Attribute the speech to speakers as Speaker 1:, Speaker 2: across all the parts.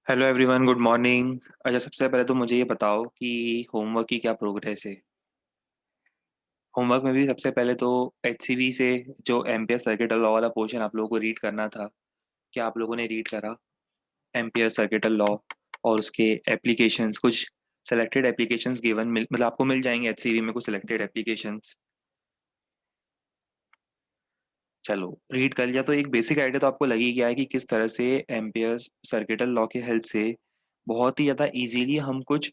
Speaker 1: Hello everyone, good morning. अच्छा, सबसे पहले तो मुझे ये बताओ कि होमवर्क की क्या प्रोग्रेस है। होमवर्क में भी सबसे पहले तो एचसीवी से जो एम्पियर सर्किटल लॉ वाला पोर्शन आप लोगों को रीड करना था, क्या आप लोगों ने रीड करा? एम्पियर सर्किटल लॉ और उसके एप्लीकेशंस, कुछ सेलेक्टेड एप्लीकेशंस गिवन मतलब आपको मिल जाएंगे एचसीवी में कुछ सेलेक्टेड एप्लीकेशंस। चलो, रीड कर लिया तो एक बेसिक आइडिया तो आपको लग ही गया है कि किस तरह से एम्पियर सर्किटल लॉ के हेल्प से बहुत ही ज़्यादा इजीली हम कुछ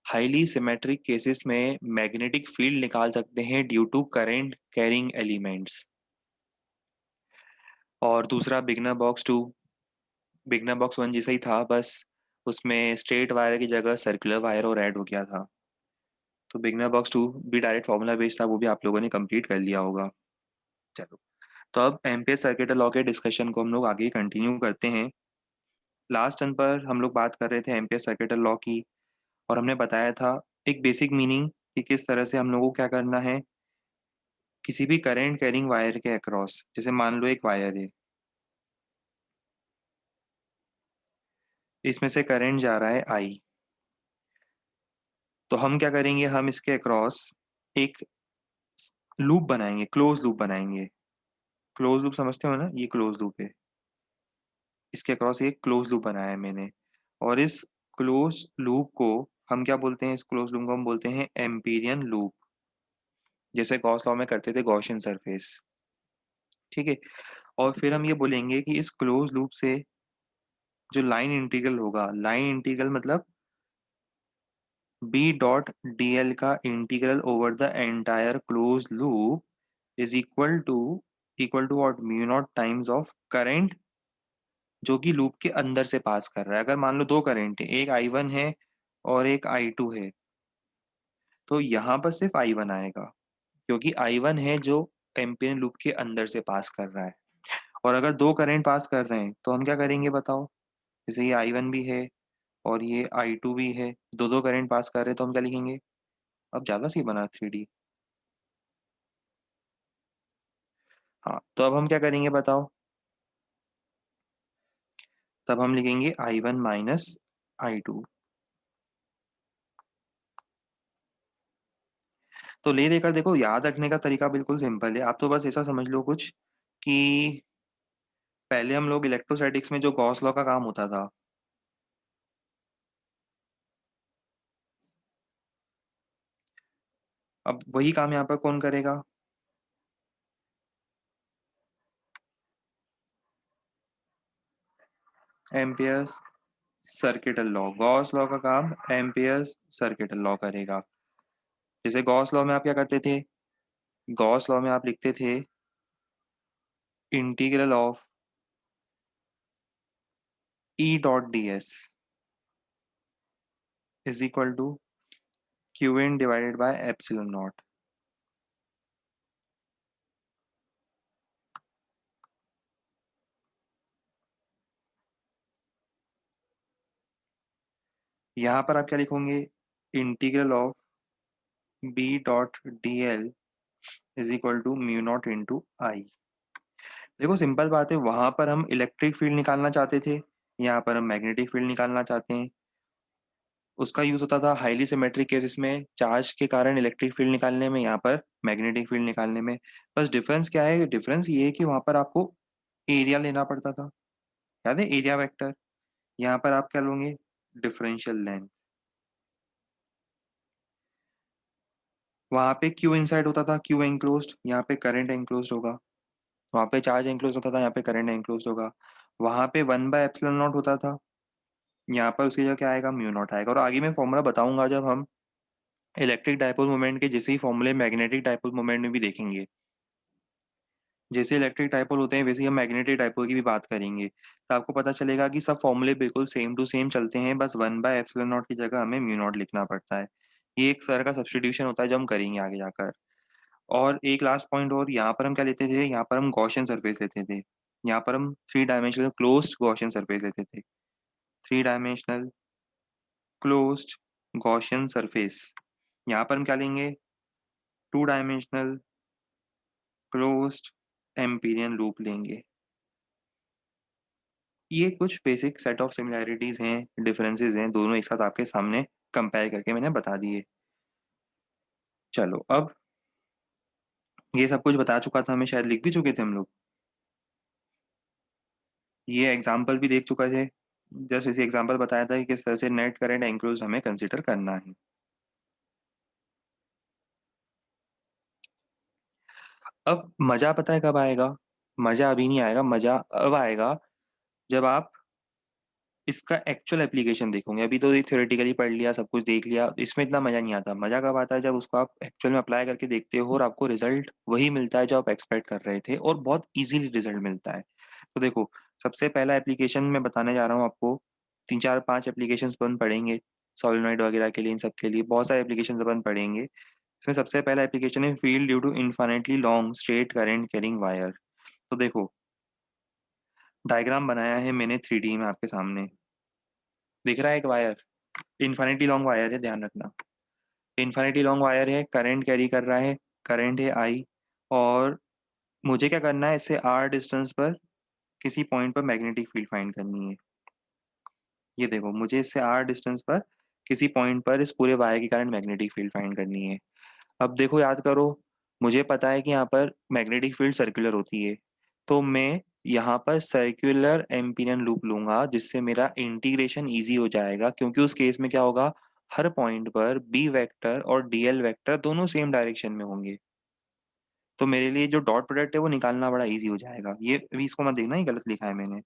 Speaker 1: हाईली सिमेट्रिक केसेस में मैग्नेटिक फील्ड निकाल सकते हैं due to current carrying elements. और दूसरा beginner box two, beginner box one जैसा ही था, बस उसमें स्ट्रेट वायर की जगह सर्कुलर वायर और ऐड हो गया था। तो बिगनर बॉक्स टू भी डायरेक्ट फॉर्मूला बेस्ड था, वो भी आप लोगों ने कंप्लीट कर लिया होगा। चलो, तो अब एम्पियर सर्किटल लॉ के डिस्कशन को हम लोग आगे कंटिन्यू करते हैं। लास्ट टर्न पर हम लोग बात कर रहे थे एम्पियर सर्किटल लॉ की, और हमने बताया था एक बेसिक मीनिंग कि किस तरह से हम लोगों को क्या करना है किसी भी करंट कैरिंग वायर के अक्रॉस। जैसे मान लो एक वायर है, इसमें से करंट जा रहा है आई, तो हम क्या करेंगे, हम इसके अक्रॉस एक लूप बनाएंगे, क्लोज लूप बनाएंगे। क्लोज लूप समझते हो ना, ये क्लोज लूप है। इसके अक्रॉस एक क्लोज लूप बनाया है मैंने, और इस क्लोज लूप को हम क्या बोलते हैं, इस क्लोज लूप को हम बोलते हैं एम्पीरियन लूप, जैसे गॉस लॉ में करते थे गॉसियन सरफेस। ठीक है। और फिर हम ये बोलेंगे कि इस क्लोज लूप से जो लाइन इंटीग्रल होगा, लाइन इंटीग्रल मतलब बी डॉट डी एल का integral over the entire close loop is equal to what, mu not times of current जो कि लूप के अंदर से पास कर रहा है। अगर मान लो दो करंट है, एक आई वन है और एक आई टू है, तो यहाँ पर सिर्फ आई वन आएगा, क्योंकि आई वन है जो एम्पियर लूप के अंदर से पास कर रहा है। और अगर दो करंट पास कर रहे हैं तो हम क्या करेंगे बताओ। जैसे ये आई वन भी है और ये आई टू भी है, दो दो करंट पास कर रहे हैं, तो हम क्या लिखेंगे। अब ज्यादा सी बना थ्री डी। हाँ, तो अब हम क्या करेंगे बताओ। तब हम लिखेंगे I one minus I two. तो ले देकर देखो, याद रखने का तरीका बिल्कुल सिंपल है। आप तो बस ऐसा समझ लो कुछ कि पहले हम लोग इलेक्ट्रोस्टैटिक्स में जो गॉस लॉ का काम होता था, अब वही काम यहाँ पर कौन करेगा। Amperes circuital law, Gauss law का काम एम्पियर्स सर्किटल लॉ करेगा। जैसे गॉस लॉ में आप क्या करते थे, गॉस लॉ में आप लिखते थे integral of E dot D S is equal to Q in divided by epsilon nought. यहाँ पर आप क्या लिखोगे, integral of B dot D L is equal to mu not into I. देखो सिंपल बात है, वहां पर हम इलेक्ट्रिक फील्ड निकालना चाहते थे, यहाँ पर हम मैग्नेटिक फील्ड निकालना चाहते हैं। उसका यूज होता था हाईली सिमेट्रिक केसेस में चार्ज के कारण इलेक्ट्रिक फील्ड निकालने में, यहाँ पर मैग्नेटिक फील्ड निकालने में। बस डिफरेंस क्या है, डिफरेंस ये है कि वहां पर आपको एरिया लेना पड़ता था, याद है एरिया वेक्टर। यहाँ पर आप क्या लोगे, डिफरेंशियल लेंथ। वहां पे क्यू इनसाइड होता था, क्यू एंक्लोज्ड, यहाँ पे करंट एंक्लोज्ड होगा। वहां पे चार्ज एंक्लोज होता था, यहाँ पे करंट एंक्लोज होगा। वहां पे वन बाय एप्सिलॉन नॉट होता था, यहाँ पर उसकी जगह क्या आएगा, म्यू नॉट आएगा। और आगे मैं फॉर्मूला बताऊंगा जब हम इलेक्ट्रिक डायपोल मोमेंट के जैसे ही फॉर्मूले मैग्नेटिक डायपोल मोमेंट में भी देखेंगे। जैसे इलेक्ट्रिक डायपोल होते हैं वैसे ही हम मैग्नेटिक डायपोल की भी बात करेंगे, तो आपको पता चलेगा कि सब फॉर्मूले बिल्कुल सेम टू सेम चलते हैं, बस वन बाय एप्सिलॉन नॉट की जगह हमें म्यू नॉट लिखना पड़ता है। ये एक सर का सब्स्टिट्यूशन होता है जो हम करेंगे आगे जाकर। और एक लास्ट पॉइंट, और यहाँ पर हम क्या लेते थे, यहाँ पर हम गॉसियन सरफेस लेते थे। यहाँ पर हम three dimensional closed Gaussian surface लेते थे। Three dimensional closed Gaussian surface. यहाँ पर हम क्या लेंगे, two dimensional closed Amperian loop लेंगे। ये कुछ बेसिक सेट ऑफ सिमिलैरिटीज़ हैं, डिफरेंसेस हैं, दोनों एक साथ आपके सामने कंपेयर करके मैंने बता दिए। चलो अब ये सब कुछ बता चुका था मैं, शायद लिख भी चुके थे हम लोग। ये एग्ज़ाम्पल भी देख चुके थे। जस्ट इसी एग्ज़ाम्पल बताया था कि किस तरह से नेट करंट एनक्लोज़ हमें कंसीडर करना है। अब मज़ा पता है कब आएगा? मज़ा अभी नहीं आएगा, मज़ा अब आएगा जब आप इसका एक्चुअल एप्लीकेशन देखोगे। अभी तो ये थ्योरेटिकली पढ़ लिया, सब कुछ देख लिया, इसमें इतना मज़ा नहीं आता। मज़ा कब आता है जब उसको आप एक्चुअल में अप्लाई करके देखते हो और आपको रिज़ल्ट वही मिलता है जो आप एक्सपेक्ट कर रहे थे और बहुत ईज़िली रिज़ल्ट मिलता है। तो देखो, सबसे पहला एप्लीकेशन मैं बताने जा रहा हूँ आपको, 3, 4, 5 एप्लीकेशंस अपन पढ़ेंगे, सॉलोनॉइड वगैरह के लिए, इन सब के लिए बहुत सारे एप्लीकेशंस अपन पढ़ेंगे। इसमें सबसे पहला एप्लीकेशन है field due to infinitely long straight current carrying wire. तो देखो, डायग्राम बनाया है मैंने 3D में आपके सामने। दिख रहा है एक वायर? इन्फिनिटी लॉन्ग वायर है, ध्यान रखना। इन्फिनिटी लॉन्ग वायर है, करंट कैरी कर रहा है, करंट है I, और मुझे क्या करना है, इससे R डिस्टेंस पर किसी पॉइंट पर मैग्नेटिक फील्ड फाइंड करनी है। ये देखो, मुझे इससे R डिस्टेंस पर किसी पॉइंट पर इस पूरे वायर के कारण मैग्नेटिक फील्ड फाइंड करनी है। अब देखो, याद करो, मुझे पता है कि यहाँ पर मैग्नेटिक फील्ड सर्कुलर होती है, तो मैं यहाँ पर सर्कुलर एम्पीरियन लूप लूंगा जिससे मेरा इंटीग्रेशन इजी हो जाएगा, क्योंकि उस केस में क्या होगा, हर पॉइंट पर बी वेक्टर और डीएल वेक्टर दोनों सेम डायरेक्शन में होंगे। तो मेरे लिए जो डॉट प्रोडक्ट है वो निकालना बड़ा इजी हो जाएगा। ये अभी इसको मत देखना, ये गलत लिखा है मैंने।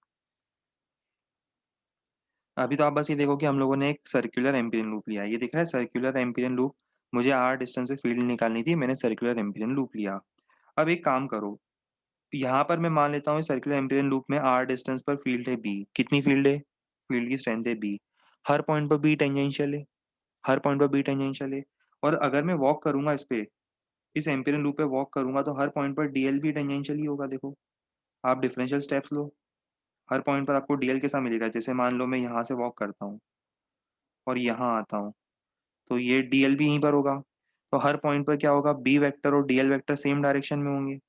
Speaker 1: अभी तो आप बस ये देखो कि हम लोगों ने एक सर्कुलर एम्पीरियन लूप लिया है। ये दिख रहा है सर्कुलर एम्पीरियन लूप। मुझे आर डिस्टेंस से फील्ड निकालनी थी, मैंने सर्कुलर एम्पीरियन लूप लिया। अब एक काम करो, यहाँ पर मैं मान लेता हूँ सर्कुलर एम्पीरियन लूप में आर डिस्टेंस पर फील्ड है बी। कितनी फील्ड है? फील्ड की स्ट्रेंथ है बी। हर पॉइंट पर बी टेंजेंशियल है, हर पॉइंट पर बी टेंजेंशियल है। और अगर मैं वॉक करूंगा इस पे, इस एम्पीरियन लूप पे वॉक करूंगा, तो हर पॉइंट पर डीएल भी टेंजेंशियल ही होगा। देखो, आप डिफरेंशियल स्टेप्स लो, हर पॉइंट पर आपको डीएल कैसा मिलेगा? जैसे मान लो मैं यहाँ से वॉक करता हूँ और यहाँ आता हूँ, तो ये डीएल भी यहीं पर होगा। तो हर पॉइंट पर क्या होगा, बी वेक्टर और डीएल वेक्टर सेम डायरेक्शन में होंगे।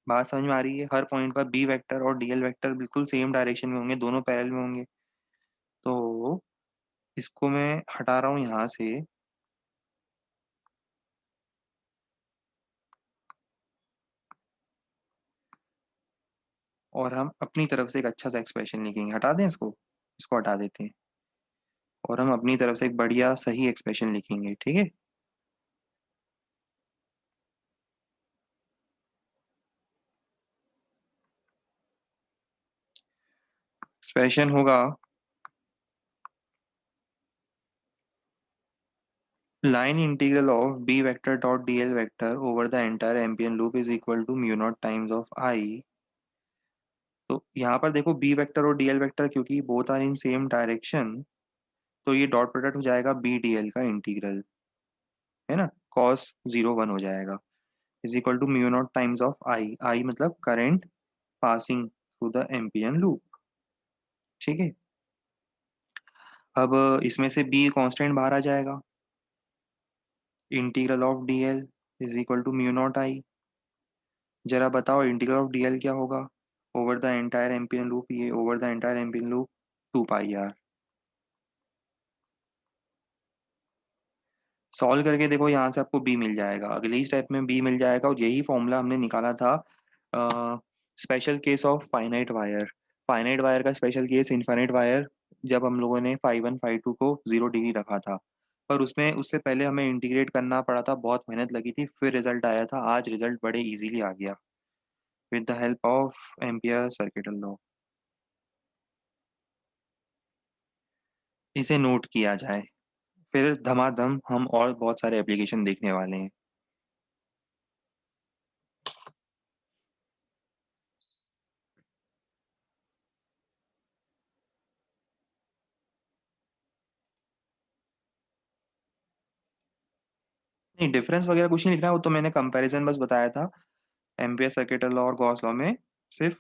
Speaker 1: बात समझ में आ रही है? हर पॉइंट पर बी वेक्टर और डीएल वेक्टर बिल्कुल सेम डायरेक्शन में होंगे, दोनों पैरेलल में होंगे। तो इसको मैं हटा रहा हूँ यहाँ से, और हम अपनी तरफ से एक अच्छा सा एक्सप्रेशन लिखेंगे। हटा दें इसको, इसको हटा देते हैं, और हम अपनी तरफ से एक बढ़िया सही एक्सप्रेशन लिखेंगे, ठीक है। एक्सप्रेशन होगा, line integral of B vector dot DL vector over the entire Amperian loop is equal to mu not times of I. तो यहाँ पर देखो, बी वेक्टर और डीएल वेक्टर क्योंकि both are in same direction, तो ये dot product हो जाएगा बी डीएल का इंटीग्रल, है ना, कॉस 0 1 हो जाएगा, is equal to mu not times of I. I मतलब current passing through the Amperian loop, ठीक है। अब इसमें से बी कांस्टेंट बाहर आ जाएगा, integral of DL is equal to mu not I. जरा बताओ इंटीग्रल ऑफ डीएल क्या होगा over the entire Amperian loop? ये over the entire Amperian loop 2 pi R. Solve करके देखो, यहाँ से आपको बी मिल जाएगा, अगली स्टेप में बी मिल जाएगा, और यही फॉर्मूला हमने निकाला था special case of finite wire. Finite wire का स्पेशल केस इनफाइनाइट वायर, जब हम लोगों ने फाई वन फाई टू को 0 डिग्री रखा था, पर उसमें उससे पहले हमें इंटीग्रेट करना पड़ा था, बहुत मेहनत लगी थी, फिर रिजल्ट आया था। आज रिजल्ट बड़े इजीली आ गया with the help of ampere circuital law. इसे नोट किया जाए, फिर धमाधम हम और बहुत सारे एप्लीकेशन देखने वाले हैं। नहीं, डिफरेंस वगैरह कुछ नहीं लिखना है, वो तो मैंने कंपैरिजन बस बताया था एम्पियर सर्किटल लॉ और गॉस लॉ में। सिर्फ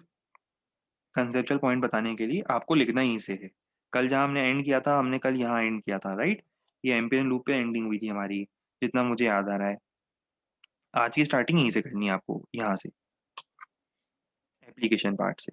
Speaker 1: कंसेप्चुअल पॉइंट बताने के लिए आपको लिखना ही से है। कल जहाँ हमने एंड किया था, हमने कल यहाँ एंड किया था, राइट? ये एम्पियर लूप पे एंडिंग हुई थी हमारी, जितना मुझे याद आ रहा है। आज की स्टार्टिंग यहीं से करनी है आपको, यहाँ से, एप्लीकेशन पार्ट से।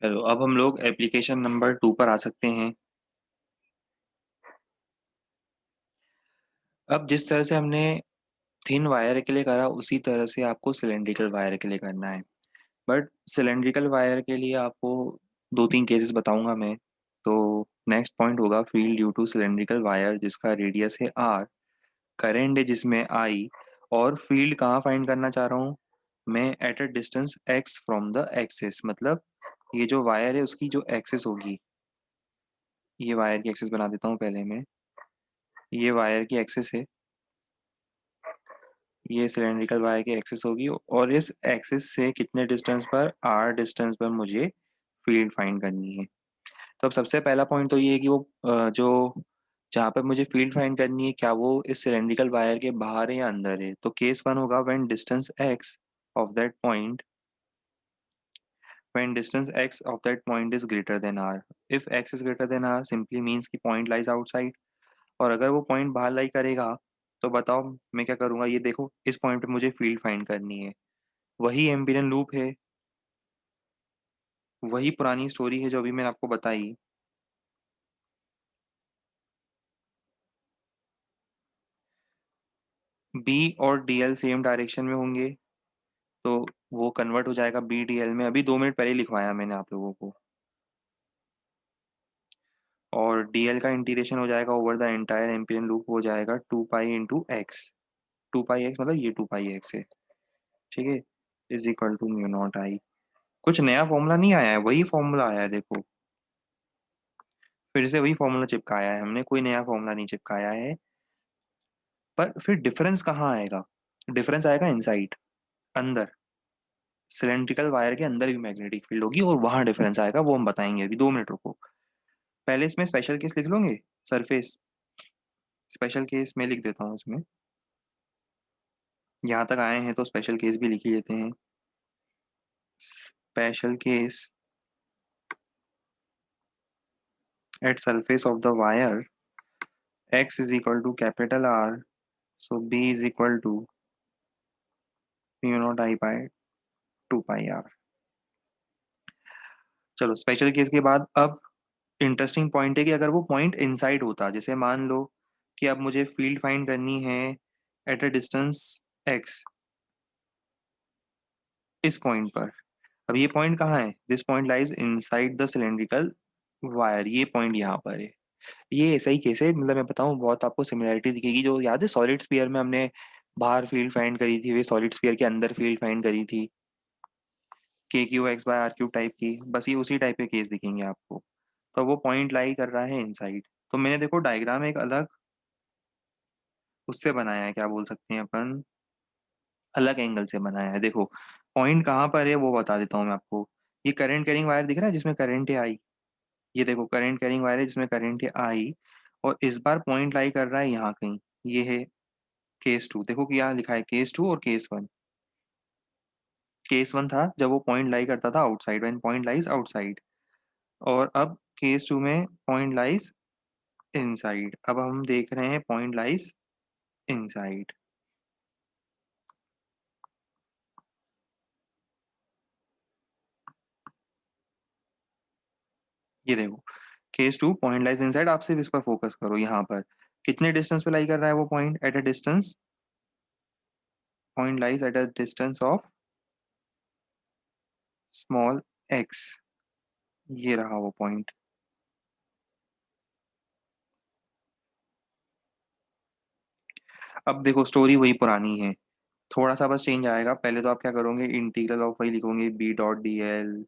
Speaker 1: चलो अब हम लोग एप्लीकेशन नंबर 2 पर आ सकते हैं। अब जिस तरह से हमने थिन वायर के लिए करा उसी तरह से आपको सिलेंड्रिकल वायर के लिए करना है। बट सिलेंड्रिकल वायर के लिए आपको दो तीन केसेस बताऊंगा मैं। तो नेक्स्ट पॉइंट होगा field due to cylindrical wire जिसका रेडियस है आर, करंट है जिसमें आई, और फील्ड कहाँ फाइंड करना चाह रहा हूँ मैं, at a distance X from the axis. मतलब ये जो वायर है उसकी जो एक्सिस होगी, ये वायर की एक्सिस बना देता हूँ पहले मैं। ये वायर की एक्सिस है, ये सिलेंड्रिकल वायर की एक्सिस होगी, और इस एक्सिस से कितने डिस्टेंस पर, आर डिस्टेंस पर मुझे फील्ड फाइंड करनी है। तो अब सबसे पहला पॉइंट तो ये है कि वो जो जहाँ पर मुझे फील्ड फाइंड करनी है क्या वो इस सिलेंड्रिकल वायर के बाहर है या अंदर है। तो केस वन होगा when distance x of that point, when distance x of that point is greater than r. If x is greater than r simply means कि point lies outside। और अगर वो पॉइंट बाहर लाई करेगा तो बताओ मैं क्या करूंगा। ये देखो इस पॉइंट पे मुझे फील्ड फाइंड करनी है। वही एम्पिरियन लूप है, वही पुरानी स्टोरी है जो अभी मैंने आपको बताई। बी और डी एल सेम डायरेक्शन में होंगे तो वो कन्वर्ट हो जाएगा बी डी एल में। अभी 2 मिनट पहले लिखवाया मैंने आप लोगों को। और डी एल का इंटीग्रेशन हो जाएगा over the entire Amperian loop, हो जाएगा 2 pi into X. 2 pi X मतलब ये 2 पाई एक्स है, ठीक है, is equal to mu not I. कुछ नया फॉर्मूला नहीं आया है, वही फॉर्मूला आया है देखो। फिर से वही फॉर्मूला चिपकाया है हमने, कोई नया फॉर्मूला नहीं चिपकाया है। पर फिर डिफरेंस कहाँ आएगा, डिफरेंस आएगा इनसाइड, अंदर। सिलेंड्रिकल वायर के अंदर भी मैग्नेटिक फील्ड होगी और वहां डिफरेंस आएगा, वो हम बताएंगे। अभी 2 मिनट रुको, पहले इसमें स्पेशल केस लिख लोगे। सरफेस स्पेशल केस में लिख देता हूँ इसमें। यहाँ तक आए हैं तो स्पेशल केस भी लिख ही लेते हैं। Special case at surface of the wire x is equal to capital R, so B is equal to mu not I by 2 pi R. चलो स्पेशल केस के बाद अब इंटरेस्टिंग पॉइंट है कि अगर वो पॉइंट इनसाइड होता, जैसे मान लो कि अब मुझे फील्ड फाइंड करनी है एट अ डिस्टेंस एक्स, इस पॉइंट पर। अब ये पॉइंट कहाँ है, this point lies inside the cylindrical wire, ये पॉइंट यहाँ पर है। ये ऐसा ही केस है, मतलब मैं बताऊँ बहुत आपको सिमिलरिटी दिखेगी। जो याद है सॉलिड स्फीयर में हमने बाहर फील्ड फाइंड करी थी, वे सॉलिड स्फीयर के अंदर फील्ड फाइंड करी थी, K Q X by R Q type की। बस ये उसी टाइप के केस दिखेंगे आपको। तो वो पॉइंट लाई कर रहा है इनसाइड। तो मैंने देखो डायग्राम एक अलग उससे बनाया है, क्या बोल सकते हैं अपन, अलग एंगल से बनाया है। देखो पॉइंट कहाँ पर है वो बता देता हूँ मैं आपको। ये करंट कैरिंग वायर दिख रहा है जिसमें करंट है आई, ये देखो करंट कैरिंग वायर है जिसमें करंट है आई, और इस बार पॉइंट लाई कर रहा है यहाँ कहीं। ये है केस टू, देखो कि यहाँ लिखा है केस टू और केस वन। केस वन था जब वो पॉइंट लाई करता था outside, when point lies outside. और अब केस टू में पॉइंट लाइज इनसाइड। अब हम देख रहे हैं पॉइंट लाइज इनसाइड। ये देखो case two point lies inside. आप सिर्फ इस पर फोकस करो, यहाँ पर कितने डिस्टेंस पे लाई कर रहा है वो point, at a distance, point lies at a distance of small x. ये रहा वो पॉइंट। अब देखो स्टोरी वही पुरानी है, थोड़ा सा बस चेंज आएगा। पहले तो आप क्या करोगे, इंटीग्रल ऑफ वही लिखोगे, B dot D L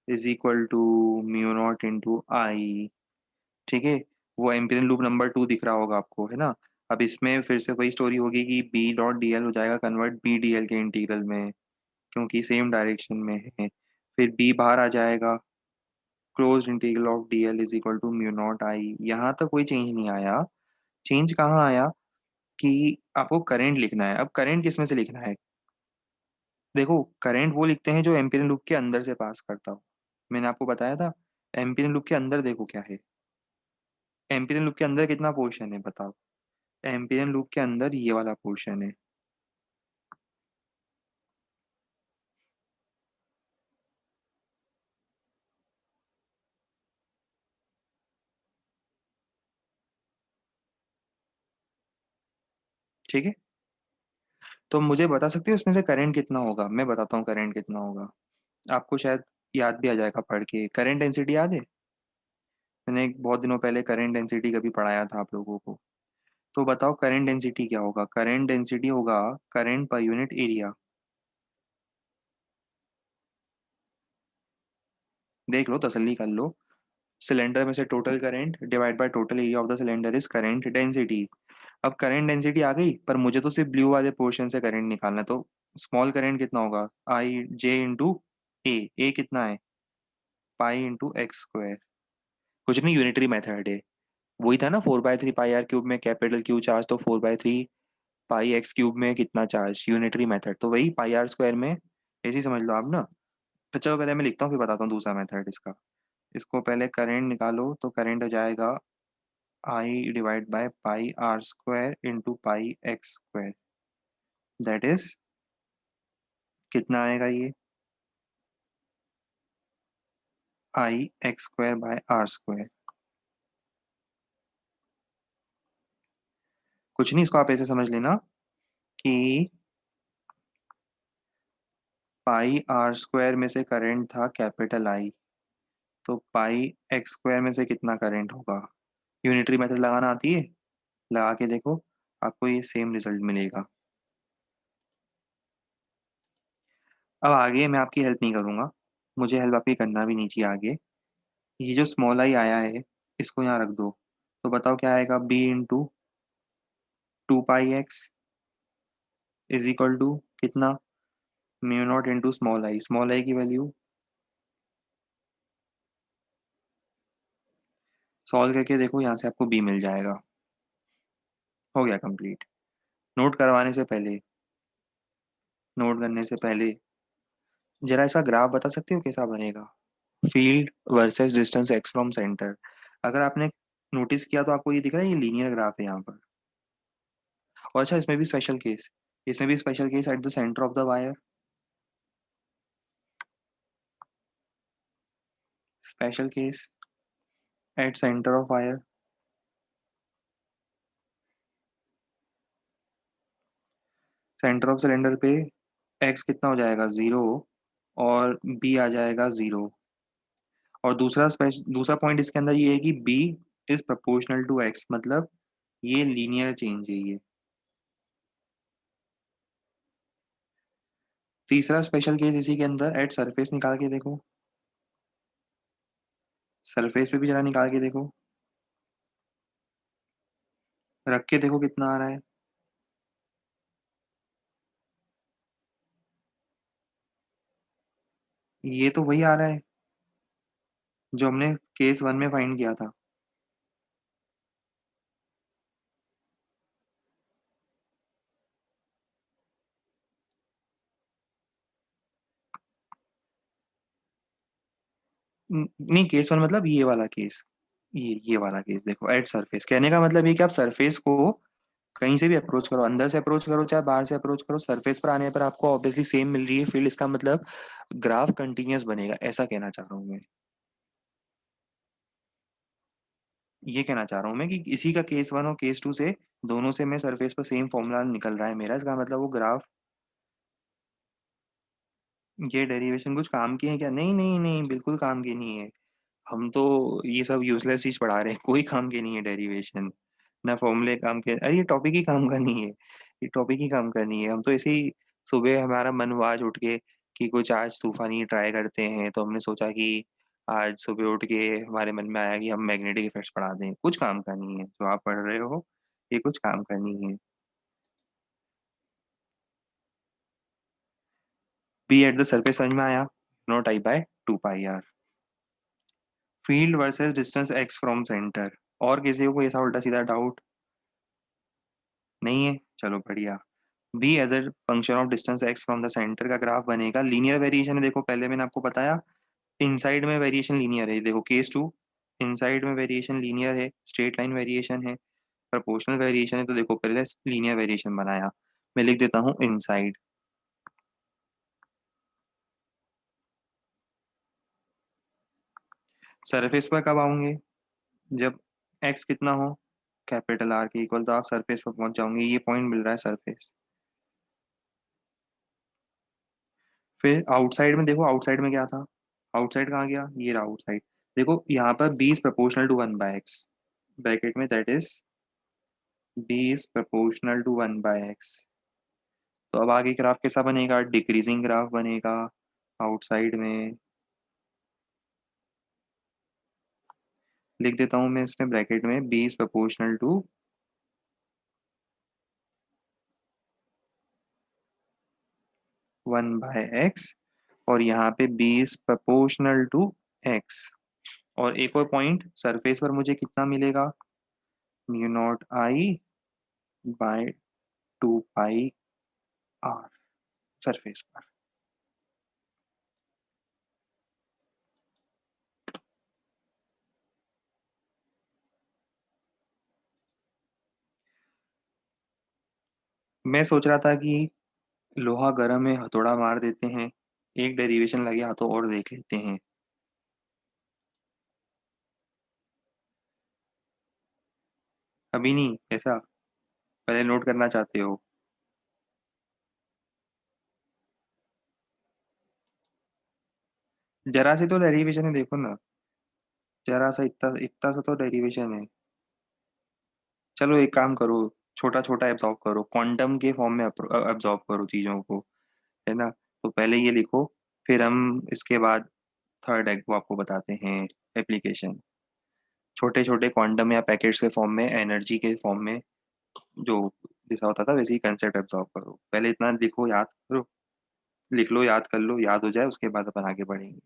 Speaker 1: is equal to mu not into I, ठीक है। वो एम्पिरिकल लूप नंबर 2 दिख रहा होगा आपको, है ना। अब इसमें फिर से वही स्टोरी होगी कि बी डॉट डी एल हो जाएगा कन्वर्ट बी डी एल के इंटीग्रल में, क्योंकि सेम डायरेक्शन में है। फिर बी बाहर आ जाएगा, close integral of D L is equal to mu not I. यहाँ तक कोई चेंज नहीं आया। चेंज कहाँ आया कि आपको करंट लिखना है। अब करंट किस में से लिखना है, देखो करंट वो लिखते हैं जो एम्पिरिकल लूप के अंदर से पास करता हो। मैंने आपको बताया था एम्पिरिकल लूप के अंदर देखो क्या है। एम्पिरिकल लूप के अंदर कितना पोर्शन है बताओ। एम्पिरिकल लूप के अंदर ये वाला पोर्शन है। ठीक है। तो मुझे बता सकते हो इसमें से करंट कितना होगा? मैं बताता हूँ करंट कितना होगा। आपको शायद याद भी आ जाएगा पढ़ के। करंट डेंसिटी याद है? मैंने एक बहुत दिनों पहले करंट डेंसिटी कभी पढ़ाया था आप लोगों को। तो बताओ करंट डेंसिटी क्या होगा? करंट डेंसिटी होगा करंट पर यूनिट एरिया। देख लो, तसल्ली कर लो। सिलेंडर में से total current divide by total area of the cylinder is current density. अब करंट डेंसिटी आ गई, पर मुझे तो सिर्फ ब्लू वाले पोर्शन से करंट निकालना है। तो स्मॉल करंट कितना होगा? आई जे इंटू ए कितना है? पाई इंटू एक्स स्क्वायर। कुछ नहीं, यूनिटरी मेथड है। वही था ना, 4/3 पाई आर क्यूब में कैपिटल क्यू चार्ज, तो 4/3 पाई एक्स क्यूब में कितना चार्ज? यूनिटरी मेथड तो वही पाई आर स्क्वायर में। ऐसे ही समझ लो आप ना। तो चलो पहले मैं लिखता हूँ, फिर बताता हूँ दूसरा मेथड इसका। इसको पहले करंट निकालो, तो करंट हो जाएगा I divide by pi R square into pi X square. That is, कितना आएगा ये? I X square by R square. कुछ नहीं, इसको आप ऐसे समझ लेना कि पाई आर स्क्वायर में से करंट था कैपिटल आई, तो पाई एक्स स्क्वायर में से कितना करंट होगा? यूनिटरी मेथड लगाना आती है? लगा के देखो, आपको ये सेम रिजल्ट मिलेगा। अब आगे मैं आपकी हेल्प नहीं करूंगा, मुझे हेल्प आपकी करना भी नहीं चाहिए आगे। ये जो स्मॉल आई आया है, इसको यहाँ रख दो। तो बताओ क्या आएगा? B into 2 pi X is equal to कितना? Mu not into small I की वैल्यू सॉल्व करके देखो, यहाँ से आपको बी मिल जाएगा। हो गया कंप्लीट। नोट करवाने से पहले, नोट करने से पहले जरा इसका ग्राफ बता सकते हो कैसा बनेगा? Field versus distance X from centre. अगर आपने नोटिस किया तो आपको ये दिख रहा है, ये लीनियर ग्राफ है यहाँ पर। और अच्छा, इसमें भी स्पेशल केस, इसमें भी special case at the centre of the wire. Special case at centre of wire. Centre of cylinder पे एक्स कितना हो जाएगा? 0। और बी आ जाएगा 0। और दूसरा पॉइंट इसके अंदर ये है कि B is proportional to X, मतलब ये लीनियर चेंज है ये। तीसरा स्पेशल केस इसी के अंदर, एट सरफेस निकाल के देखो। सरफेस पे भी जरा निकाल के देखो, रख के देखो कितना आ रहा है। ये तो वही आ रहा है जो हमने केस 1 में फाइंड किया था। नहीं, केस 1 मतलब ये वाला केस। ये वाला केस देखो, एट सरफेस कहने का मतलब ये कि आप सरफेस को कहीं से भी अप्रोच करो, अंदर से अप्रोच करो चाहे बाहर से अप्रोच करो, सरफेस पर आने पर आपको ऑब्वियसली सेम मिल रही है फील्ड। इसका मतलब ग्राफ कंटिन्यूअस बनेगा, ऐसा कहना चाह रहा हूँ मैं। ये कहना चाह रहा हूँ मैं कि इसी का केस 1 और केस 2 से, दोनों से मैं सरफेस पर सेम फॉर्मूला निकल रहा है मेरा। इसका मतलब वो ग्राफ, ये डेरिवेशन कुछ काम की है क्या? नहीं नहीं नहीं, बिल्कुल काम की नहीं है। हम तो ये सब यूजलेस चीज पढ़ा रहे हैं, कोई काम की नहीं है डेरिवेशन। ना फॉर्मूले काम के, अरे ये टॉपिक ही काम का नहीं है। ये टॉपिक ही काम का नहीं है। हम तो ऐसे ही सुबह हमारा मन हुआ आज उठ के कि कुछ आज तूफानी ट्राई करते हैं, तो हमने सोचा कि आज सुबह उठ के हमारे मन में आया कि हम मैग्नेटिक इफेक्ट्स पढ़ा दें। कुछ काम का नहीं है जो आप पढ़ रहे हो, ये कुछ काम का नहीं है। बी एट द सरफेस समझ में आया? Naught I by 2 pi R. Field versus distance X from centre. और किसी को कोई ऐसा उल्टा सीधा डाउट नहीं है? चलो बढ़िया। B as a function of distance X from the centre का ग्राफ बनेगा। लीनियर वेरिएशन है, देखो पहले मैंने आपको बताया इनसाइड में वेरिएशन लीनियर है। देखो केस 2, इनसाइड में वेरिएशन लीनियर है, स्ट्रेट लाइन वेरिएशन है। प्रोपोर्शनल वेरिएशन है, तो देखो पहले लीनियर वेरिएशन बनाया। मैं लिख देता हूँ इनसाइड। सरफेस पर कब आऊंगे? जब एक्स कितना हो? कैपिटल आर के इक्वल, तो आप सरफेस पर पहुंच जाओगे, ये पॉइंट मिल रहा है सरफेस। फिर आउटसाइड में देखो, आउटसाइड में क्या था, आउटसाइड कहाँ गया, ये रहा आउटसाइड। देखो यहाँ पर B is proportional to 1/x, bracket में that is B is proportional to 1/x। तो अब आगे ग्राफ कैसा बनेगा, डिक्रीजिंग ग्राफ बनेगा आउटसाइड में। लिख देता हूँ मैं इसमें ब्रैकेट में B is proportional to 1/x, और यहाँ पे B is proportional to x। और एक और पॉइंट, सरफेस पर मुझे कितना मिलेगा, mu not I by 2 pi R, surface पर। मैं सोच रहा था कि लोहा गर्म है, हथौड़ा मार देते हैं, एक डेरिवेशन लगे हाथों और देख लेते हैं। अभी नहीं, ऐसा पहले नोट करना चाहते हो। जरा सी तो डेरिवेशन है, देखो ना, जरा सा, इतना इतना सा तो डेरिवेशन है। चलो एक काम करो, छोटा छोटा एब्जॉर्ब करो, क्वांटम के फॉर्म में एब्जॉर्ब करो चीज़ों को, है ना। तो पहले ये लिखो, फिर हम इसके बाद थर्ड एग को आपको बताते हैं एप्लीकेशन। छोटे छोटे क्वांटम या पैकेट्स के फॉर्म में, एनर्जी के फॉर्म में, जो जैसा होता था वैसे ही कंसेप्ट एब्जॉर्ब करो। पहले इतना लिखो, याद करो, लिख लो, याद कर लो, याद हो जाए उसके बाद अपन आगे बढ़ेंगे।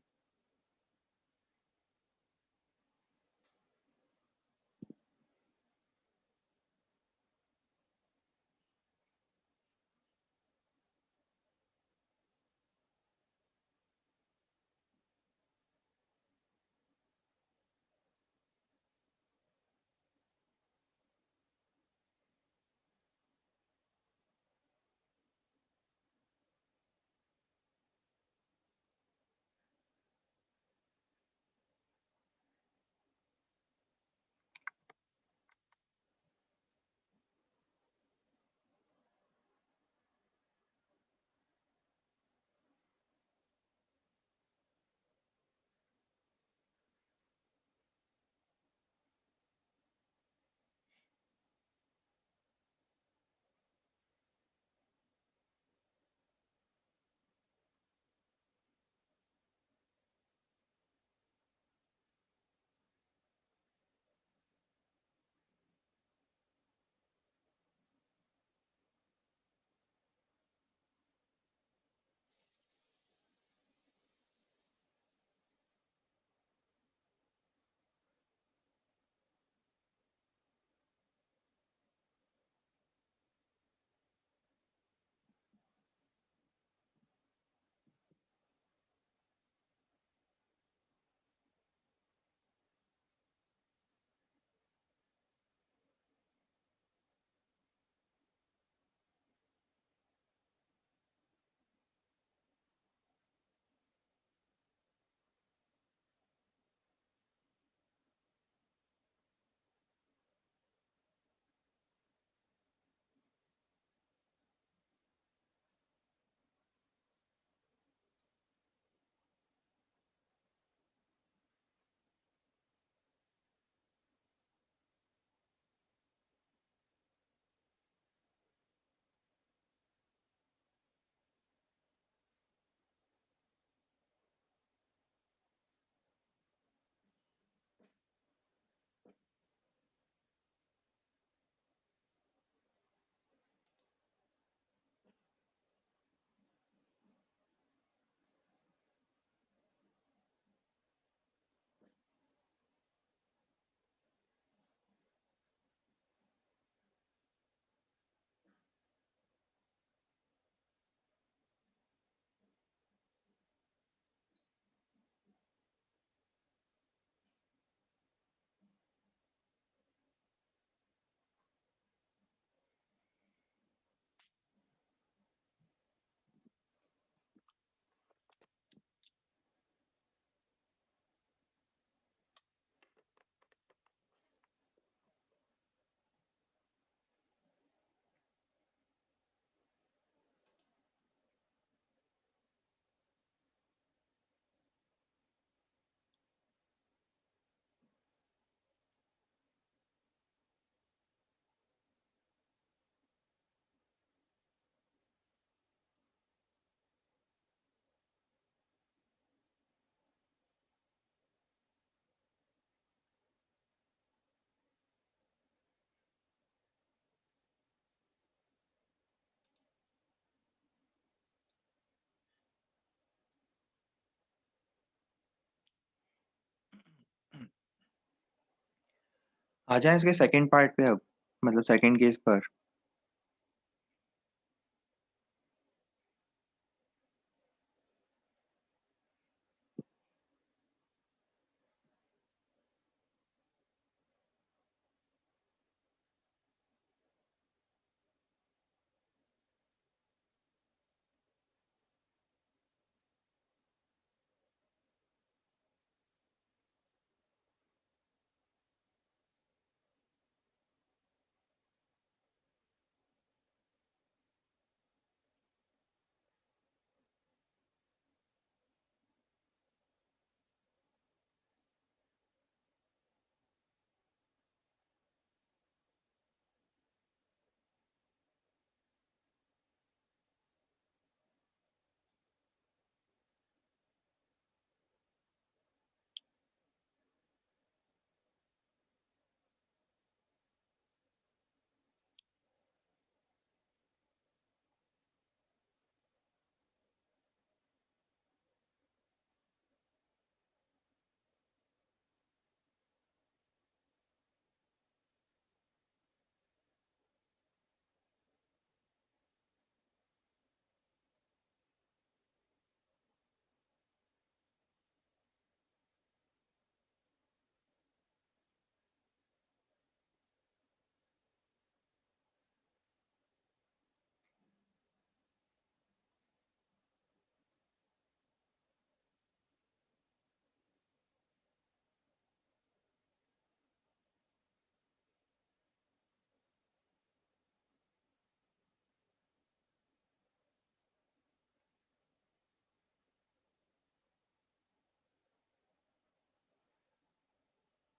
Speaker 1: आ जाएँ इसके सेकंड पार्ट पे अब, मतलब सेकंड केस पर।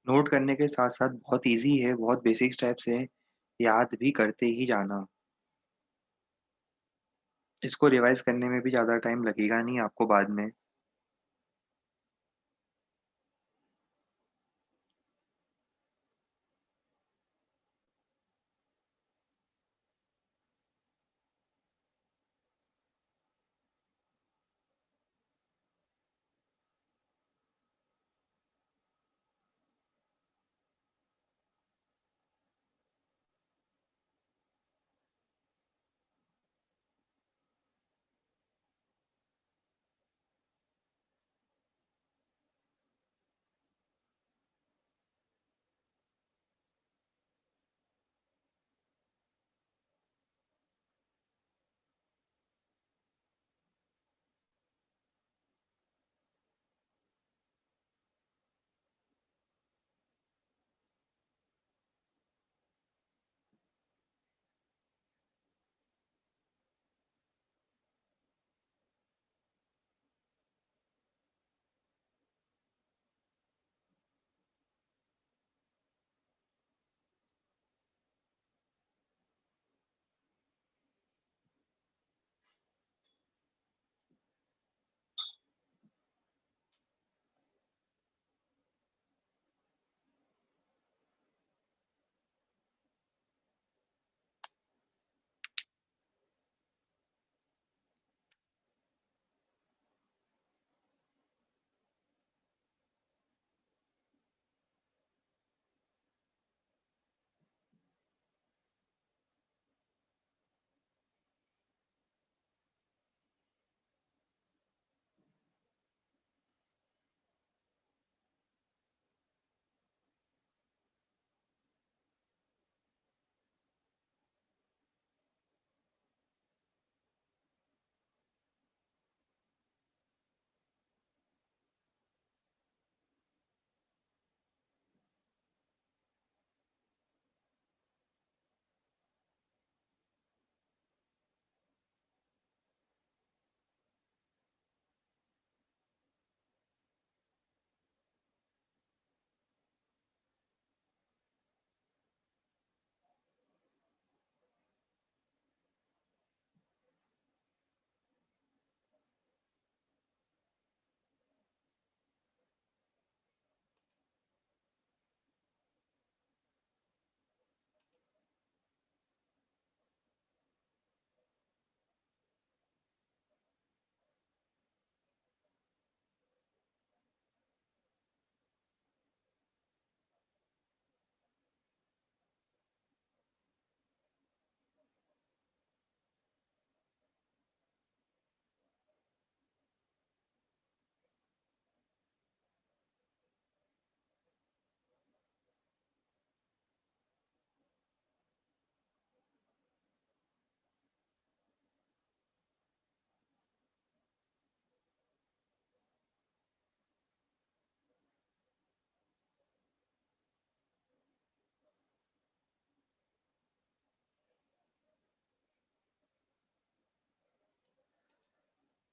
Speaker 1: नोट करने के साथ-साथ बहुत ईज़ी है, बहुत बेसिक स्टेप्स हैं, याद भी करते ही जाना। इसको रिवाइज़ करने में भी ज़्यादा टाइम लगेगा नहीं आपको बाद में।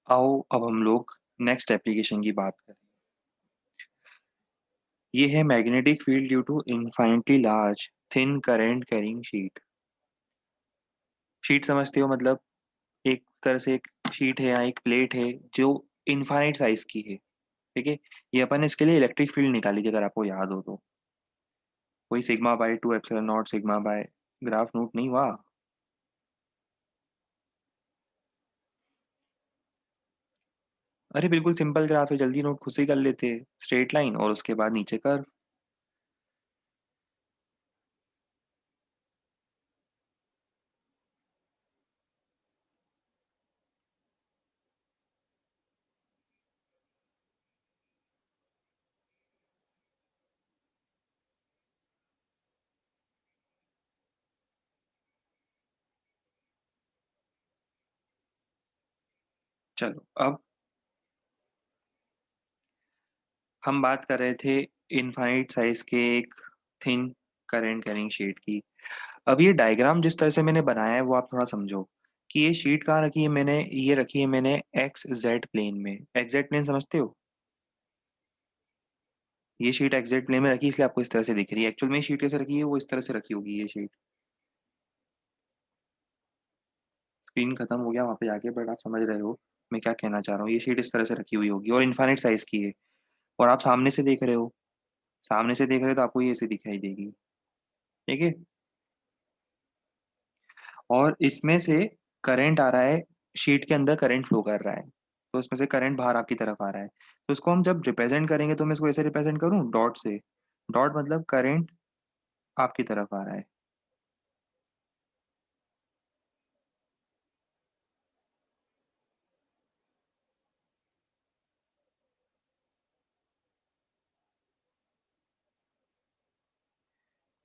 Speaker 1: आओ अब हम लोग नेक्स्ट एप्लीकेशन की बात करें। ये है magnetic field due to infinitely large thin current carrying sheet. Sheet समझते हो, मतलब एक तरह से एक शीट है या एक प्लेट है जो इनफाइनाइट साइज की है। ठीक है। ये अपन इसके लिए इलेक्ट्रिक फील्ड निकाली थी, अगर आपको याद हो तो। वही sigma bye 2 epsilon not sigma bye graph note नहीं हुआ। अरे बिल्कुल सिंपल ग्राफ है, जल्दी नोट खुद से ही कर लेते। स्ट्रेट लाइन और उसके बाद नीचे कर्व। चलो अब हम बात कर रहे थे इनफाइनाइट साइज के एक थिन करंट कैरिंग शीट की। अब ये डायग्राम जिस तरह से मैंने बनाया है वो आप थोड़ा समझो कि ये शीट कहाँ रखी है मैंने। ये रखी है मैंने एक्स जेड प्लेन में। एक्स जेड प्लेन समझते हो? ये शीट एक्स जेड प्लेन में रखी इसलिए आपको इस तरह से दिख रही है। एक्चुअल में ये शीट कैसे रखी है, वो इस तरह से रखी होगी ये शीट। स्क्रीन खत्म हो गया वहां पे जाके, बट आप समझ रहे हो मैं क्या कहना चाह रहा हूँ। ये शीट इस तरह से रखी हुई होगी और इनफाइनाइट साइज की है। और आप सामने से देख रहे हो, सामने से देख रहे हो तो आपको ये ऐसे दिखाई देगी। ठीक है। और इसमें से करंट आ रहा है, शीट के अंदर करंट फ्लो कर रहा है, तो इसमें से करंट बाहर आपकी तरफ आ रहा है। तो इसको हम जब रिप्रेजेंट करेंगे तो मैं इसको ऐसे रिप्रेजेंट करूँ डॉट से। डॉट मतलब करंट आपकी तरफ आ रहा है।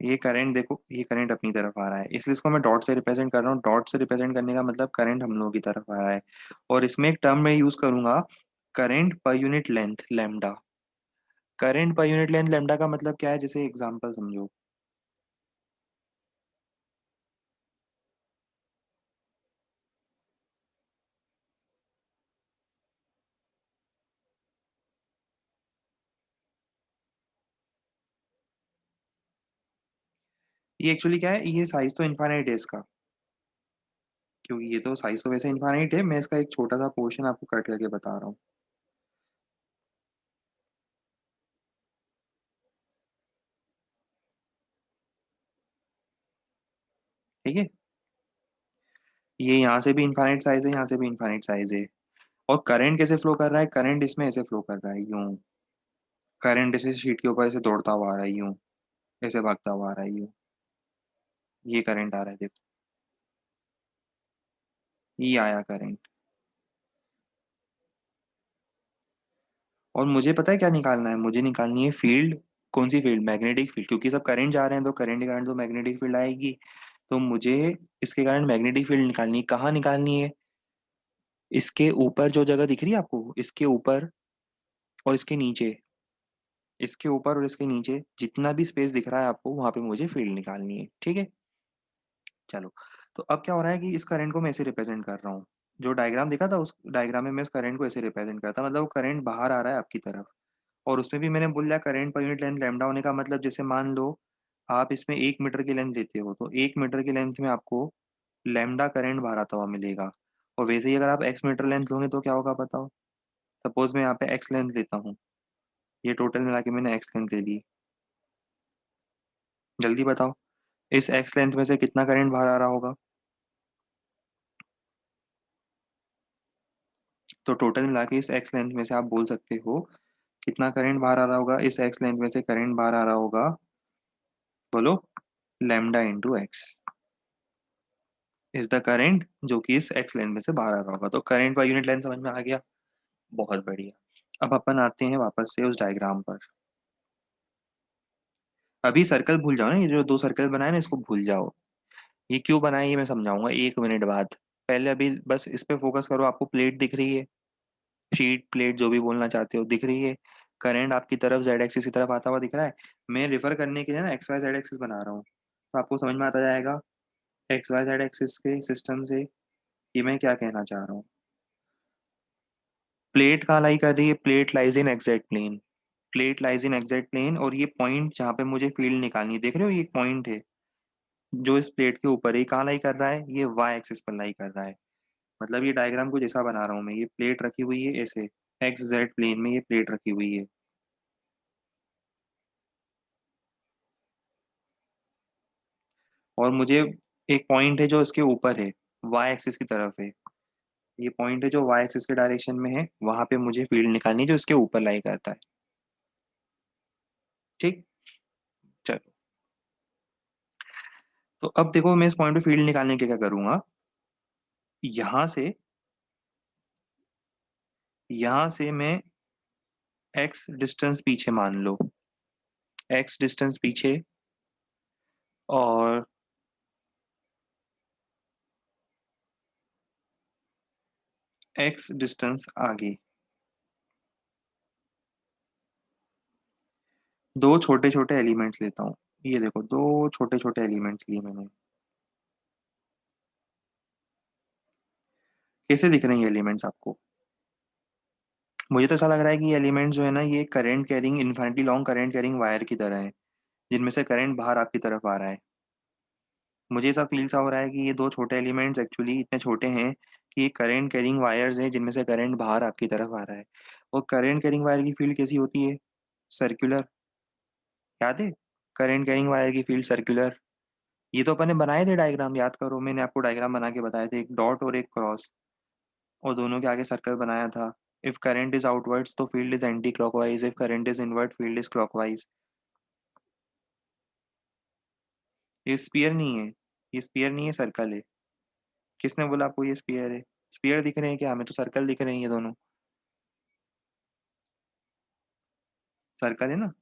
Speaker 1: ये करंट देखो, ये करंट अपनी तरफ आ रहा है, इसलिए इसको मैं डॉट से रिप्रेजेंट कर रहा हूँ। डॉट से रिप्रेजेंट करने का मतलब करंट हम लोगों की तरफ आ रहा है। और इसमें एक टर्म मैं यूज करूंगा, करंट पर यूनिट लेंथ लेमडा। करंट पर यूनिट लेंथ लेमडा का मतलब क्या है, जैसे एग्जांपल समझो। ये एक्चुअली क्या है, ये साइज तो इनफाइनाइट है इसका, क्योंकि ये तो साइज तो वैसे इनफाइनाइट है। मैं इसका एक छोटा सा पोर्शन आपको कट करके बता रहा हूँ। ठीक है। ये यहाँ से भी इनफाइनाइट साइज है, यहाँ से भी इनफाइनाइट साइज है। और करंट कैसे फ्लो कर रहा है, करंट इसमें ऐसे फ्लो कर रहा है यूं। करंट ऐसे शीट के ऊपर ऐसे दौड़ता हुआ आ रहा है यूं, ऐसे भागता हुआ आ रहा है यूं। ये करंट आ रहा है देखो, ये आया करंट। और मुझे पता है क्या निकालना है, मुझे निकालनी है फील्ड। कौन सी फील्ड? मैग्नेटिक फील्ड, क्योंकि सब करंट जा रहे हैं तो करंट के कारण तो मैग्नेटिक फील्ड आएगी। तो मुझे इसके कारण मैग्नेटिक फील्ड निकालनी है। कहाँ निकालनी है? इसके ऊपर जो जगह दिख रही है आपको, इसके ऊपर और इसके नीचे। इसके ऊपर और इसके नीचे जितना भी स्पेस दिख रहा है आपको, वहां पे मुझे फील्ड निकालनी है। ठीक है। चलो, तो अब क्या हो रहा है कि इस करंट को मैं ऐसे रिप्रेजेंट कर रहा हूँ। जो डायग्राम देखा था उस डायग्राम में मैं उस करंट को ऐसे रिप्रेजेंट करता, मतलब वो करंट बाहर आ रहा है आपकी तरफ। और उसमें भी मैंने बोल दिया करंट पर यूनिट लेंथ लैम्डा होने का मतलब, जैसे मान लो आप इसमें 1 मीटर की लेंथ देते हो तो 1 मीटर की लेंथ में आपको लैम्डा करंट बाहर आता हुआ मिलेगा। और वैसे ही अगर आप x मीटर लेंथ लोगे तो क्या होगा बताओ। सपोज मैं यहाँ पे x लेंथ लेता हूँ, ये टोटल मिला के मैंने x लेंथ ले ली। जल्दी बताओ, इस x लेंथ में से कितना करंट बाहर आ रहा होगा। तो टोटल मिला के इस x लेंथ में से आप बोल सकते हो कितना करंट बाहर आ रहा होगा। इस x लेंथ में से करंट बाहर आ रहा होगा, बोलो, lambda into x is the current जो कि इस x लेंथ में से बाहर आ रहा होगा। तो करंट पर यूनिट लेंथ समझ में आ गया। बहुत बढ़िया। अब अपन आते हैं वापस से उस डायग्राम पर। अभी सर्कल भूल जाओ ना, ये जो दो सर्कल बनाए ना इसको भूल जाओ। ये क्यों बनाए ये मैं समझाऊंगा 1 मिनट बाद। पहले अभी बस इस पे फोकस करो। आपको प्लेट दिख रही है, शीट प्लेट जो भी बोलना चाहते हो दिख रही है। करंट आपकी तरफ जेड एक्सिस की तरफ आता हुआ दिख रहा है। मैं रिफर करने के लिए ना एक्स वाई जेड एक्सिस बना रहा हूँ, तो आपको समझ में आता जाएगा एक्स वाई जेड एक्सिस के सिस्टम से कि मैं क्या कहना चाह रहा हूँ। प्लेट कहाँ लाई कर रही है? Plate lies in exact plane. Plate lies in exact plane, और ये पॉइंट जहाँ पे मुझे फील्ड निकालनी है, देख रहे हो, ये एक पॉइंट है जो इस प्लेट के ऊपर है, ये कहाँ लाई कर रहा है? ये वाई एक्सिस पर लाई कर रहा है। मतलब ये डायग्राम कुछ ऐसा बना रहा हूँ मैं, ये प्लेट रखी हुई है ऐसे, एक्स जेड प्लेन में ये प्लेट रखी हुई है। और मुझे एक पॉइंट है जो इसके ऊपर है, वाई एक्सिस की तरफ है। ये पॉइंट है जो वाई एक्सिस के डायरेक्शन में है, वहां पे मुझे फील्ड निकालनी है जो इसके ऊपर लाई करता है। ठीक। चलो, तो अब देखो मैं इस पॉइंट पे फील्ड निकालने के क्या करूंगा। यहां से मैं एक्स डिस्टेंस पीछे मान लो, एक्स डिस्टेंस पीछे, और एक्स डिस्टेंस आगे, दो छोटे छोटे एलिमेंट्स लेता हूँ। ये देखो, दो छोटे छोटे एलिमेंट्स लिए मैंने। कैसे दिख रहे हैं ये एलिमेंट्स आपको? मुझे तो ऐसा लग रहा है कि ये एलिमेंट्स जो है ना, ये current carrying, infinity long current carrying wire की तरह है, जिनमें से करंट बाहर आपकी तरफ आ रहा है। मुझे ऐसा फील सा हो रहा है कि ये दो छोटे एलिमेंट्स एक्चुअली इतने छोटे हैं कि ये करंट कैरिंग वायर्स हैं, जिनमें से करंट बाहर आपकी तरफ आ रहा है। और करंट कैरिंग वायर की फील्ड कैसी होती है? सर्कुलर। याद है? करंट कैरिंग वायर की फील्ड सर्कुलर। ये तो अपन ने बनाए थे डायग्राम, याद करो, मैंने आपको डायग्राम बना के बताए थे, एक डॉट और एक क्रॉस, और दोनों के आगे सर्कल बनाया था। इफ करंट इज आउटवर्ड्स तो field is anti clockwise, if current is inward field is clockwise. ये स्पीयर नहीं है, ये स्पीयर नहीं है, सर्कल है। किसने बोला आपको ये स्पीयर है? स्पीयर दिख रहे हैं क्या? हमें तो सर्कल दिख रहे हैं ये दोनों। सर्कल है ना?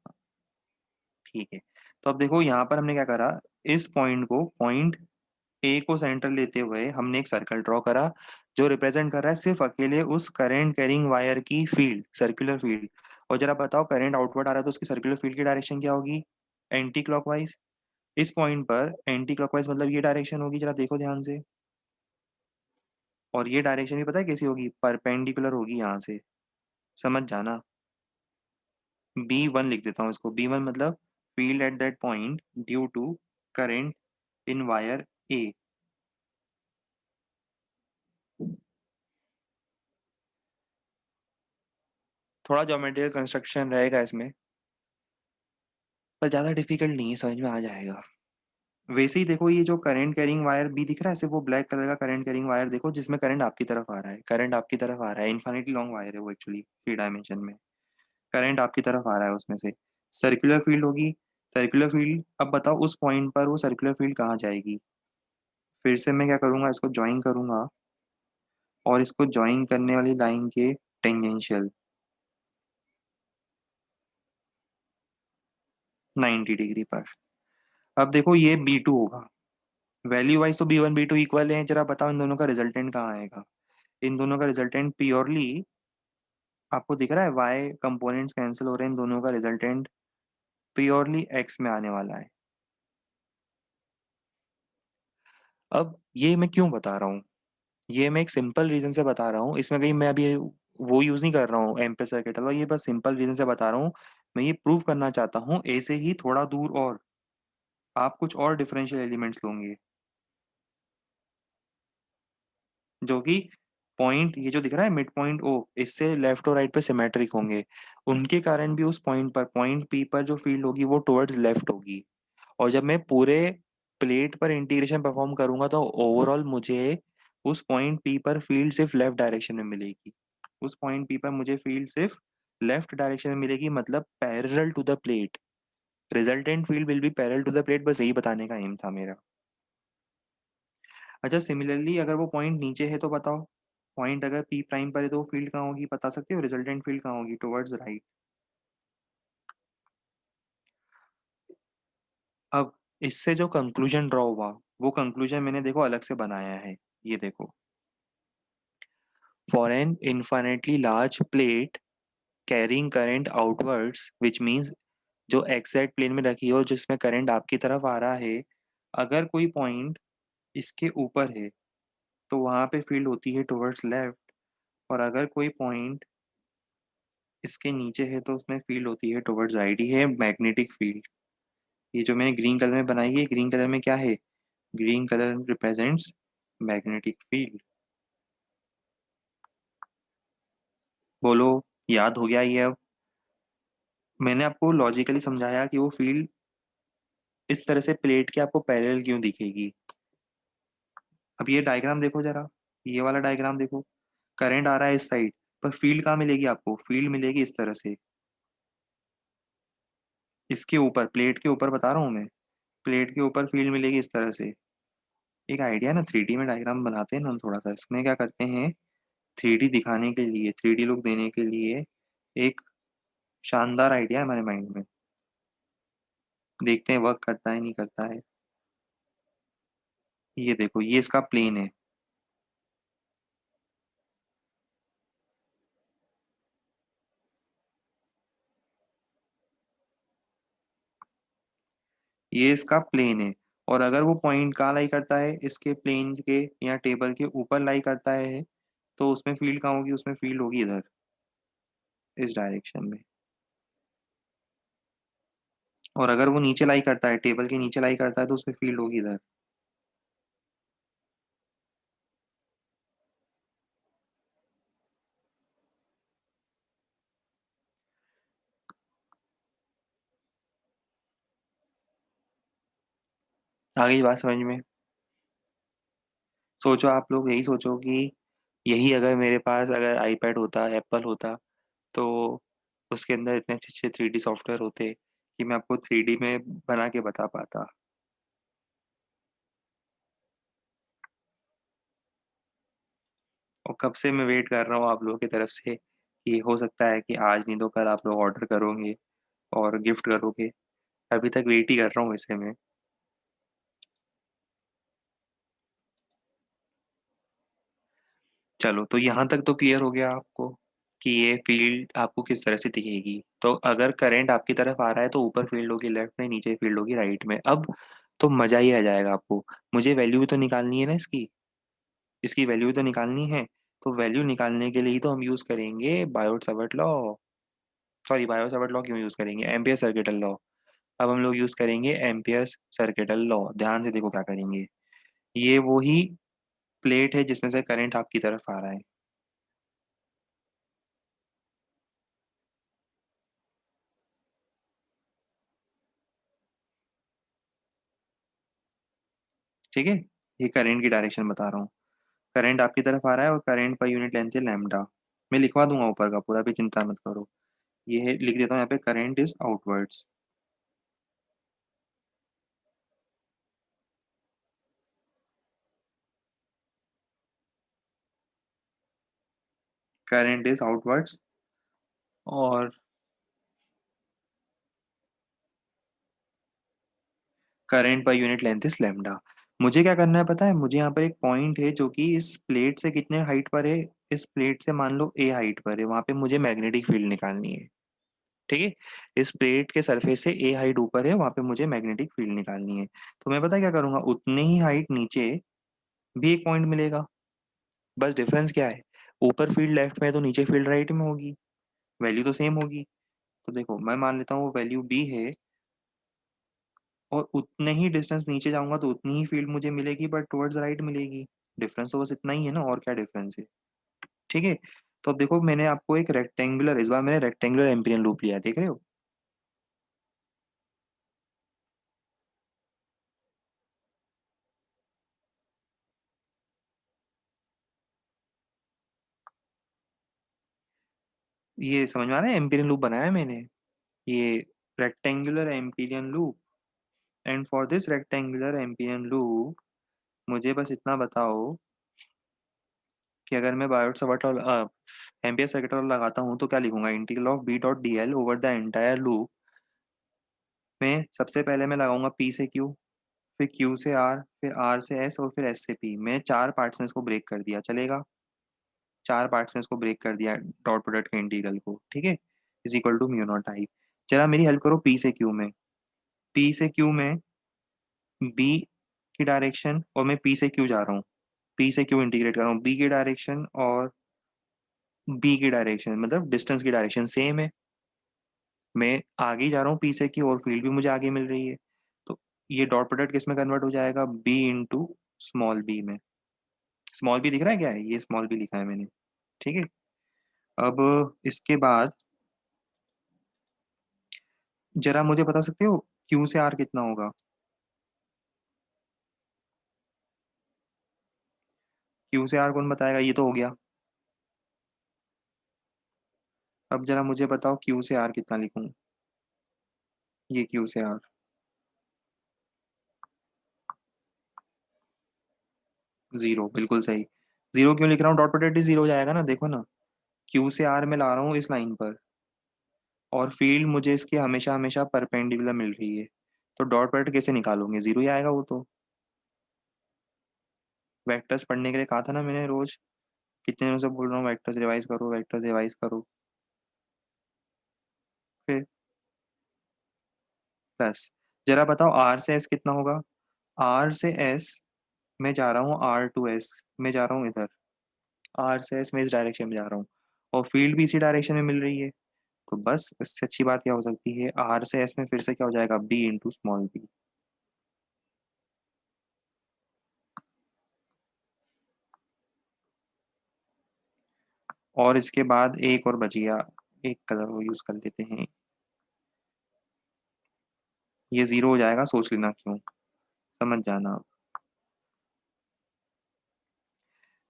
Speaker 1: ठीक है। तो अब देखो यहाँ पर हमने क्या करा, इस पॉइंट को, पॉइंट ए को सेंटर लेते हुए हमने एक सर्कल ड्रॉ करा, जो रिप्रेजेंट कर रहा है सिर्फ अकेले उस करंट कैरिंग वायर की फील्ड, सर्कुलर फील्ड। और जरा बताओ, करंट आउटवर्ड आ रहा है तो उसकी सर्कुलर फील्ड की डायरेक्शन क्या होगी? Anti clockwise. इस पॉइंट पर एंटी क्लॉकवाइज मतलब ये डायरेक्शन होगी, जरा देखो ध्यान से। और ये डायरेक्शन भी पता है कैसी होगी? परपेंडिकुलर होगी यहाँ से, समझ जाना। B1 लिख देता हूँ इसको, B1 मतलब field at that point due to current in wire a. थोड़ा ज्योमेट्रिकल कंस्ट्रक्शन रहेगा इसमें, पर ज़्यादा डिफिकल्ट नहीं है, समझ में आ जाएगा। वैसे ही देखो, ये जो करंट कैरिंग वायर बी दिख रहा है, सिर्फ वो ब्लैक कलर का करंट कैरिंग वायर देखो, जिसमें करंट आपकी तरफ आ रहा है, करंट आपकी तरफ आ रहा है, इन्फिनिटी लॉन्ग वायर है वो एक्चुअली, थ्री डायमेंशन में करंट आपकी तरफ आ रहा है उसमें से। सर्कुलर फील्ड होगी, सर्कुलर फील्ड, अब बताओ उस पॉइंट पर वो सर्कुलर फील्ड कहाँ जाएगी? फिर से मैं क्या करूंगा, इसको ज्वाइन करूंगा, और इसको ज्वाइन करने वाली लाइन के टेंजेंशियल 90 डिग्री पर। अब देखो ये B2 होगा, वैल्यू वाइज तो B1 B2 इक्वल है, जरा बताओ इन दोनों का रिजल्टेंट कहाँ आएगा? इन दोनों का रिजल्टेंट प्योरली, आपको दिख रहा है वाई कंपोनेंट्स कैंसिल हो रहे हैं, इन दोनों का रिजल्टेंट प्योरली एक्स में आने वाला है। अब ये मैं क्यों बता रहा हूँ? ये मैं एक सिंपल रीजन से बता रहा हूँ, इसमें कहीं मैं अभी वो यूज नहीं कर रहा हूँ एम्पेसर के अलावा, ये बस सिंपल रीजन से बता रहा हूँ। मैं ये प्रूव करना चाहता हूँ, ऐसे ही थोड़ा दूर और आप कुछ और डिफरेंशियल एलिमेंट्स लोगे, जो कि पॉइंट ये जो दिख रहा है मिड पॉइंट ओ, इससे लेफ्ट और राइट पे सिमेट्रिक होंगे, उनके कारण भी उस पॉइंट पर, पॉइंट पी पर जो फील्ड होगी वो टुवर्ड्स लेफ्ट होगी। और जब मैं पूरे प्लेट पर इंटीग्रेशन परफॉर्म करूंगा तो ओवरऑल मुझे उस पॉइंट पी पर फील्ड सिर्फ लेफ्ट डायरेक्शन में मिलेगी। उस पॉइंट पी पर मुझे फील्ड सिर्फ लेफ्ट डायरेक्शन में मिलेगी, मतलब parallel to the plate. Resultant field will be parallel to the plate, बस यही बताने का एम था मेरा। अच्छा, सिमिलरली अगर वो पॉइंट नीचे है तो बताओ, पॉइंट अगर पी प्राइम पर है तो फील्ड कहाँ होगी, बता सकते हो? रिजल्टेंट फील्ड कहाँ होगी? Towards right. अब इससे जो कंक्लूजन ड्रॉ हुआ, वो कंक्लूजन मैंने देखो अलग से बनाया है, ये देखो। For an infinitely large plate carrying current outwards, which means जो एक्सैक्ट प्लेन में रखी हो, जिसमें करंट आपकी तरफ आ रहा है, अगर कोई पॉइंट इसके ऊपर है तो वहां पे फील्ड होती है टुवर्ड्स लेफ्ट, और अगर कोई पॉइंट इसके नीचे है तो उसमें फील्ड होती है टुवर्ड्स राइट, ही है मैग्नेटिक फील्ड। ये जो मैंने ग्रीन कलर में बनाई है, ग्रीन कलर में क्या है? Green colour represents magnetic field. बोलो, याद हो गया ये अब? मैंने आपको लॉजिकली समझाया कि वो फील्ड इस तरह से प्लेट के आपको पैरेलल क्यों दिखेगी। अब ये डायग्राम देखो जरा, ये वाला डायग्राम देखो। करंट आ रहा है इस साइड, पर फील्ड कहाँ मिलेगी आपको? फील्ड मिलेगी इस तरह से, इसके ऊपर, प्लेट के ऊपर बता रहा हूँ मैं। प्लेट के ऊपर फील्ड मिलेगी इस तरह से। एक आइडिया ना, 3D में डायग्राम बनाते हैं ना हम, थोड़ा सा इसमें क्या करते हैं, 3D दिखाने के लिए, 3D लुक देने के लिए एक शानदार आइडिया है हमारे माइंड में। देखते हैं वर्क करता है नहीं करता है। ये देखो, ये इसका प्लेन है। ये इसका प्लेन है। और अगर वो पॉइंट कहाँ लाई करता है, इसके प्लेन के या टेबल के ऊपर लाई करता है, तो उसमें फील्ड कहाँ होगी? उसमें फील्ड होगी इधर, इस डायरेक्शन में। और अगर वो नीचे लाई करता है, टेबल के नीचे लाई करता है, तो उसमें फील्ड होगी इधर। आ गई बात समझ में? सोचो आप लोग, यही सोचो कि यही अगर मेरे पास अगर आईपैड होता, एप्पल होता, तो उसके अंदर इतने अच्छे अच्छे 3D सॉफ्टवेयर होते कि मैं आपको 3D में बना के बता पाता। और कब से मैं वेट कर रहा हूँ आप लोगों की तरफ से कि हो सकता है कि आज नहीं तो कल आप लोग ऑर्डर करोगे और गिफ्ट करोगे। अभी तक वेट ही कर रहा हूँ इसे मैं। चलो, तो यहाँ तक तो क्लियर हो गया आपको कि ये फील्ड आपको किस तरह से दिखेगी। तो अगर करंट आपकी तरफ आ रहा है तो ऊपर फील्ड होगी लेफ्ट में, नीचे फील्ड होगी राइट में। अब तो मजा ही आ जाएगा आपको। मुझे वैल्यू भी तो निकालनी है ना इसकी, इसकी वैल्यू भी तो निकालनी है। तो वैल्यू निकालने के लिए ही तो हम यूज करेंगे Biot Savart law. Sorry, Biot Savart law क्यों यूज करेंगे, एम्पियर सर्किटल लॉ। अब हम लोग यूज करेंगे एम्पियर सर्किटल लॉ। ध्यान से देखो क्या करेंगे। ये वो ही प्लेट है जिसमें से करंट आपकी तरफ आ रहा है। ठीक है, ये करंट की डायरेक्शन बता रहा हूँ। करंट आपकी तरफ आ रहा है और करंट पर यूनिट लेंथ है लैम्डा। मैं लिखवा दूंगा ऊपर का पूरा, भी चिंता मत करो। ये लिख देता हूँ यहाँ पे, current is outwards. Current is outwards. और करंट पर यूनिट लेंथ इज लैम्डा। मुझे क्या करना है पता है? मुझे यहाँ पर एक पॉइंट है जो कि इस प्लेट से कितने हाइट पर है। इस प्लेट से मान लो ए हाइट पर है, वहां पे मुझे मैग्नेटिक फील्ड निकालनी है। ठीक है, इस प्लेट के सरफेस से ए हाइट ऊपर है, वहां पे मुझे मैग्नेटिक फील्ड निकालनी है। तो मैं पता है क्या करूंगा, उतने ही हाइट नीचे भी एक पॉइंट मिलेगा। बस डिफरेंस क्या है, ऊपर फील्ड लेफ्ट में है तो नीचे फील्ड राइट में होगी। वैल्यू तो सेम होगी। तो देखो, मैं मान लेता हूँ वो वैल्यू बी है, और उतने ही डिस्टेंस नीचे जाऊंगा तो उतनी ही फील्ड मुझे मिलेगी, बट टुवर्ड्स राइट मिलेगी। डिफरेंस तो बस इतना ही है ना, और क्या डिफरेंस है। ठीक है। तो अब देखो, मैंने आपको एक रेक्टेंगुलर, इस बार मैंने रेक्टेंगुलर एम्पियन लूप लिया है, देख रहे हो? ये समझ में आ रहा है, एम्पियन लूप बनाया है मैंने, ये rectangular amperian loop. And for this rectangular amperian loop, मुझे बस इतना बताओ कि अगर मैं Biot Savart Ampere circuit law लगाता हूँ तो क्या लिखूंगा, integral of B dot D l over the entire loop में सबसे पहले मैं लगाऊंगा पी से क्यू, फिर क्यू से आर, फिर आर से एस, और फिर एस से पी। मैं चार पार्ट्स में इसको ब्रेक कर दिया, चलेगा? चार पार्ट्स में इसको ब्रेक कर दिया डॉट प्रोडक्ट के इंटीग्रल को। ठीक है, is equal to mu not I. जरा मेरी हेल्प करो पी से क्यू में। पी से क्यू में बी की डायरेक्शन, और मैं पी से क्यू जा रहा हूँ, पी से क्यू इंटीग्रेट कर रहा हूँ, बी की डायरेक्शन और बी की डायरेक्शन, मतलब डिस्टेंस की डायरेक्शन सेम है। मैं आगे ही जा रहा हूँ पी से की, और फील्ड भी मुझे आगे मिल रही है। तो ये डॉट प्रोडक्ट किस में कन्वर्ट हो जाएगा, बी इंटू स्मॉल बी में। स्मॉल बी दिख रहा है क्या है, ये स्मॉल बी लिखा है मैंने। ठीक है। अब इसके बाद जरा मुझे बता सकते हो क्यू से आर कितना होगा। क्यू से आर कौन बताएगा, ये तो हो गया। अब जरा मुझे बताओ क्यू से आर कितना लिखूं। ये क्यू से आर, जीरो, बिल्कुल सही। जीरो क्यों लिख रहा हूँ, डॉट प्रोडक्ट ही जीरो हो जाएगा ना, देखो ना। क्यू से आर में ला रहा हूँ इस लाइन पर, और फील्ड मुझे इसके हमेशा हमेशा परपेंडिकुलर मिल रही है। तो डॉट प्रोडक्ट कैसे निकालोगे, जीरो ही आएगा वो तो। वेक्टर्स पढ़ने के लिए कहा था ना मैंने, रोज कितने दिनों से बोल रहा हूँ वेक्टर्स रिवाइज करो, वेक्टर्स रिवाइज करो। फिर प्लस, जरा बताओ आर से एस कितना होगा। आर से एस मैं जा रहा हूँ, आर टू एस मैं जा रहा हूँ इधर। आर से एस मैं इस डायरेक्शन में जा रहा हूँ, और फील्ड भी इसी डायरेक्शन में मिल रही है। तो बस इससे अच्छी बात क्या हो सकती है, आर से एस में फिर से क्या हो जाएगा, बी इंटू स्मॉल बी। और इसके बाद एक और बच गया, एक कलर वो यूज कर लेते हैं। ये जीरो हो जाएगा, सोच लेना क्यों, समझ जाना।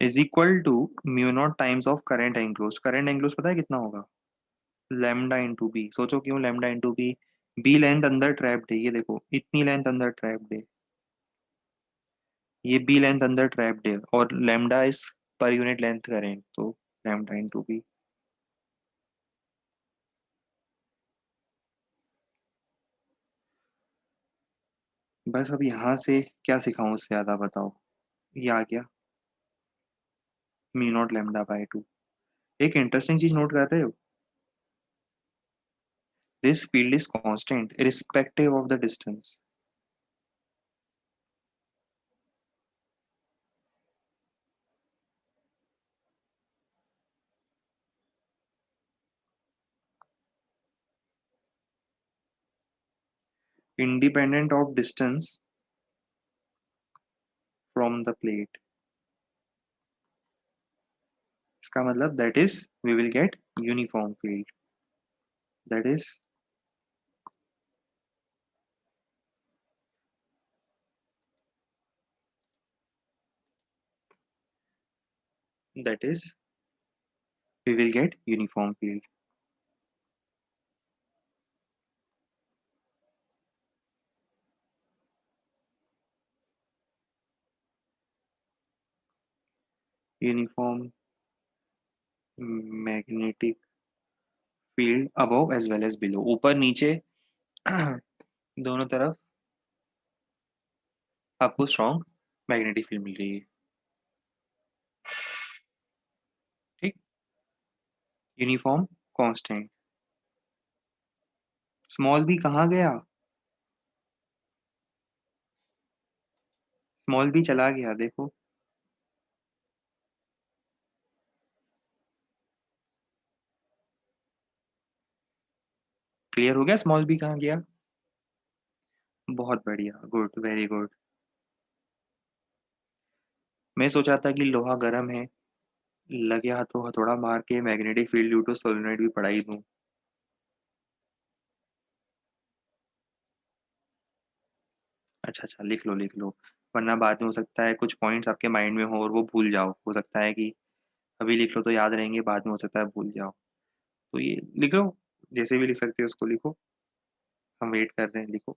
Speaker 1: Is equal to mu not times of current enclose. Current enclose पता है कितना होगा, लेमडा इंटू बी। सोचो क्यों lambda into B. B length अंदर ट्रैप्ड है, ये देखो इतनी लेंथ अंदर ट्रैप्ड है। ये बी लेंथ अंदर ट्रैप्ड है, और लेमडा इज पर यूनिट लेंथ करेंट, तो लेमडा इंटू बी। बस अब यहाँ से क्या सिखाऊं उससे ज्यादा, बताओ। ये आ गया mu naught lambda by two. एक इंटरेस्टिंग चीज नोट कर रहे हो, this field is constant irrespective of the distance. Independent of distance from the plate. इसका मतलब that is we will get uniform field. That is that is we will get uniform field। Uniform magnetic field above as well as below, ऊपर नीचे दोनों तरफ आपको strong magnetic field मिल रही है। ठीक। Uniform constant. स्मॉल बी कहाँ गया, स्मॉल बी चला गया देखो। क्लियर हो गया स्मॉल बी कहाँ गया। बहुत बढ़िया, गुड, वेरी गुड। मैं सोचा था कि लोहा गर्म है, लगे हाथों हथौड़ा मार के magnetic field due to solenoid भी पढ़ा ही दूं। अच्छा अच्छा, लिख लो लिख लो, वरना बाद में हो सकता है कुछ पॉइंट्स आपके माइंड में हो और वो भूल जाओ, हो सकता है कि अभी लिख लो तो याद रहेंगे, बाद में हो सकता है भूल जाओ। तो ये लिख लो, जैसे भी लिख सकते हो उसको लिखो। हम वेट कर रहे हैं, लिखो।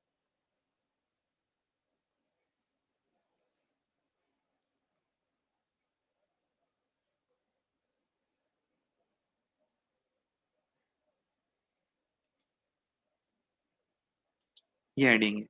Speaker 1: ये हेडिंग है।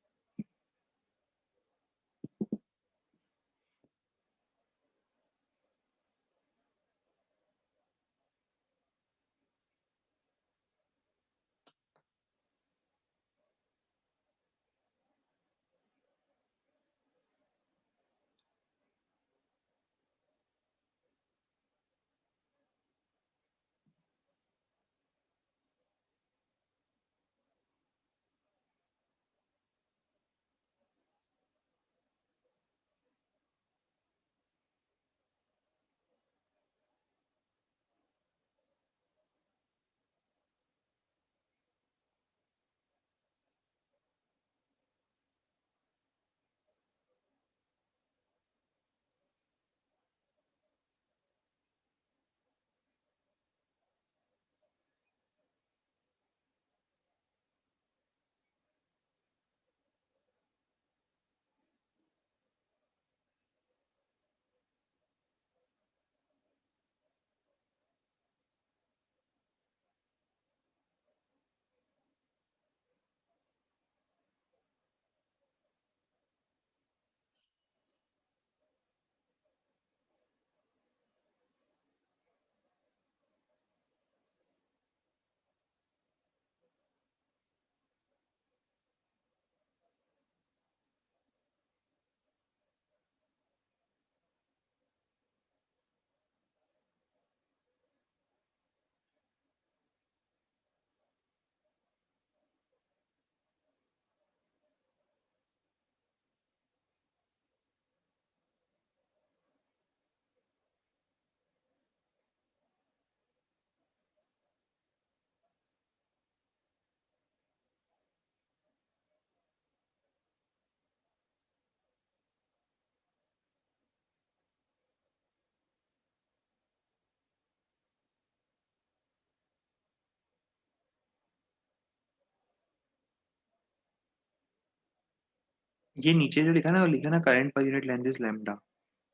Speaker 1: ये नीचे जो लिखा है ना, लिखा है ना करंट पर यूनिट लेंथ इज लैम्डा,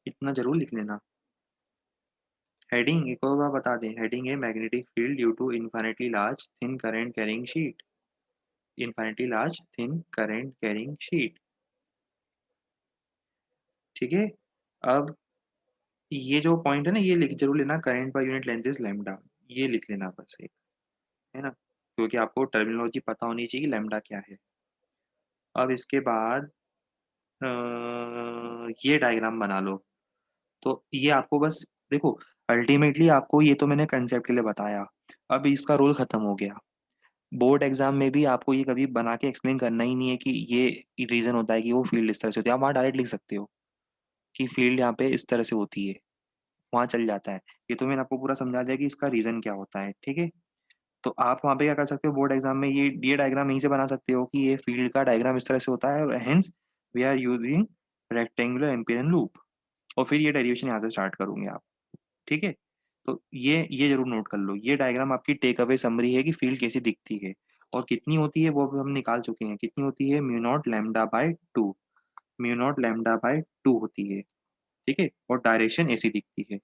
Speaker 1: इतना जरूर लिख लेना। हेडिंग एक और बार बता दें, हेडिंग है magnetic field due to infinitely large thin current carrying sheet, infinitely large thin current carrying sheet. ठीक है। अब ये जो पॉइंट है ना, ये लिख जरूर लेना, करंट पर यूनिट लेंथ इज लैम्डा, ये लिख लेना बस एक, है ना, क्योंकि आपको टर्मिनोलॉजी पता होनी चाहिए कि लैम्डा क्या है। अब इसके बाद ये डायग्राम बना लो। तो ये आपको बस देखो, अल्टीमेटली आपको ये तो मैंने कंसेप्ट के लिए बताया, अब इसका रोल खत्म हो गया। बोर्ड एग्जाम में भी आपको ये कभी बना के एक्सप्लेन करना ही नहीं है कि ये रीजन होता है कि वो फील्ड इस तरह से होती है, आप वहाँ डायरेक्ट लिख सकते हो कि फील्ड यहाँ पे इस तरह से होती है, वहाँ चल जाता है। ये तो मैंने आपको पूरा समझा दिया कि इसका रीजन क्या होता है, ठीक है। तो आप वहाँ पे क्या कर सकते हो, बोर्ड एग्जाम में ये डायग्राम यहीं से बना सकते हो कि ये फील्ड का डायग्राम इस तरह से होता है, और hence we are using rectangular amperian loop, और फिर ये डेरिवेशन यहाँ से स्टार्ट करोगे आप, ठीक है। तो ये जरूर नोट कर लो, ये डायग्राम आपकी टेक अवे समरी है कि फील्ड कैसी दिखती है और कितनी होती है, वो भी हम निकाल चुके हैं, कितनी होती है, mu naught lambda by two, mu not lambda by two होती है, ठीक है, और डायरेक्शन ऐसी दिखती है।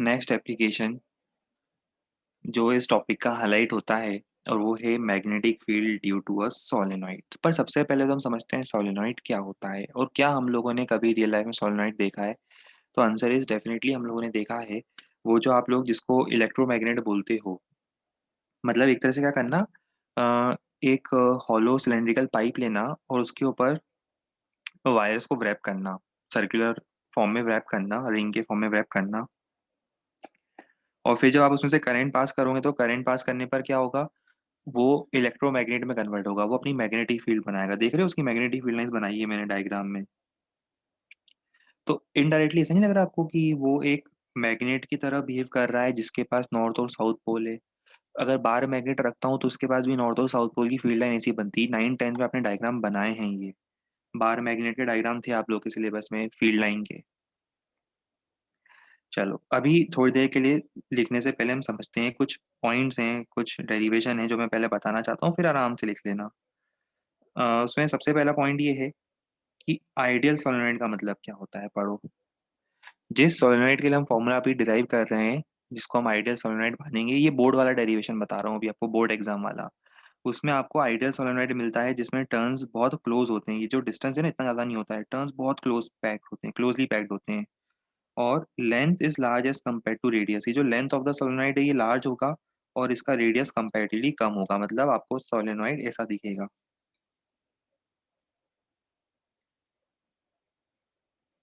Speaker 1: नेक्स्ट एप्लीकेशन जो इस टॉपिक का हाइलाइट होता है और वो है magnetic field due to a solenoid. पर सबसे पहले तो हम समझते हैं सोलेनॉइड क्या होता है और क्या हम लोगों ने कभी रियल लाइफ में सोलेनॉइड देखा है। तो आंसर इज डेफिनेटली हम लोगों ने देखा है। वो जो आप लोग जिसको इलेक्ट्रोमैग्नेट बोलते हो, मतलब एक तरह से क्या करना, एक हॉलो सिलेंड्रिकल पाइप लेना और उसके ऊपर वायर्स को व्रैप करना, सर्कुलर फॉर्म में व्रैप करना, रिंग के फॉर्म में व्रैप करना। और फिर जब आप उसमें से करंट पास करोगे तो करंट पास करने पर क्या होगा, वो इलेक्ट्रोमैग्नेट में कन्वर्ट होगा, वो अपनी मैग्नेटिक फील्ड बनाएगा। देख रहे हो उसकी मैग्नेटिक फील्ड लाइंस बनाई है मैंने डायग्राम में। तो इनडायरेक्टली ऐसा नहीं लग रहा आपको कि वो एक मैग्नेट की तरह बिहेव कर रहा है जिसके पास नॉर्थ और साउथ पोल है। अगर बाहर मैग्नेट रखता हूँ तो उसके पास भी नॉर्थ और साउथ पोल की फील्ड लाइन ऐसी बनती है। 9 10 में आपने डायग्राम बनाए हैं ये, बाहर मैग्नेट के डायग्राम थे आप लोग के सिलेबस में फील्ड लाइन के। चलो अभी थोड़ी देर के लिए लिखने से पहले हम समझते हैं कुछ पॉइंट्स हैं, कुछ डेरिवेशन है जो मैं पहले बताना चाहता हूँ, फिर आराम से लिख लेना। उसमें सबसे पहला पॉइंट ये है कि आइडियल सोलेनोइड का मतलब क्या होता है, पढ़ो। जिस सोलेनोइड के लिए हम फॉर्मूला अभी डिराइव कर रहे हैं, जिसको हम आइडियल सोलेनोइड मानेंगे, ये बोर्ड वाला डेरिवेशन बता रहा हूँ अभी आपको, बोर्ड एग्जाम वाला। उसमें आपको आइडियल सोलेनोइड मिलता है जिसमें टर्न्स बहुत क्लोज होते हैं। ये जो डिस्टेंस है ना इतना ज्यादा नहीं होता है, टर्न्स बहुत क्लोज पैक्ड होते हैं, क्लोजली पैक्ड होते हैं। और length is large as compare to radius, ये जो लेंथ ऑफ द सोलेनोइड है ये लार्ज होगा और इसका रेडियस कंपैरेटिवली कम होगा, मतलब आपको सोलेनोइड ऐसा दिखेगा।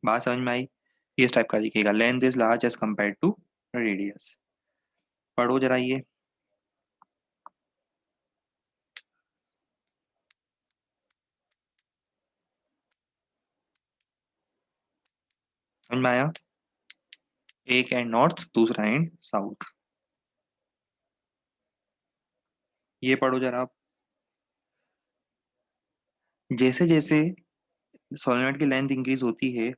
Speaker 1: बात समझ में आई? इस टाइप का दिखेगा, length is large as compare to radius. पढ़ो जरा ये, समझ में आया? एक एंड नॉर्थ, दूसरा एंड साउथ। ये पढ़ो जरा आप। जैसे जैसे सोलेनोइड की लेंथ इंक्रीज होती है,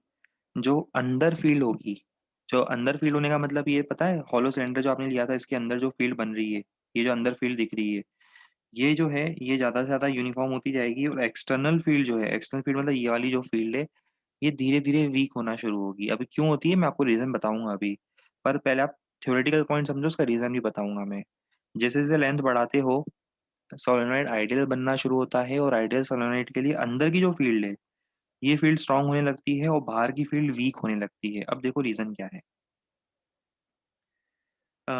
Speaker 1: जो अंदर फील्ड होगी, जो अंदर फील्ड होने का मतलब ये पता है, हॉलो सिलेंडर जो आपने लिया था इसके अंदर जो फील्ड बन रही है, ये जो अंदर फील्ड दिख रही है, ये जो है ये ज्यादा से ज्यादा यूनिफॉर्म होती जाएगी। और एक्सटर्नल फील्ड जो है, एक्सटर्नल फील्ड मतलब ये वाली जो फील्ड है, ये धीरे धीरे वीक होना शुरू होगी। अभी क्यों होती है मैं आपको रीजन बताऊंगा अभी, पर पहले आप थ्योरेटिकल पॉइंट समझो, उसका रीजन भी बताऊंगा मैं। जैसे जैसे लेंथ बढ़ाते हो, सोलेनोइड आइडियल बनना शुरू होता है और आइडियल सोलेनोइड के लिए अंदर की जो फील्ड है, ये फील्ड स्ट्रांग होने लगती है और बाहर की फील्ड वीक होने लगती है। अब देखो रीजन क्या है। अ,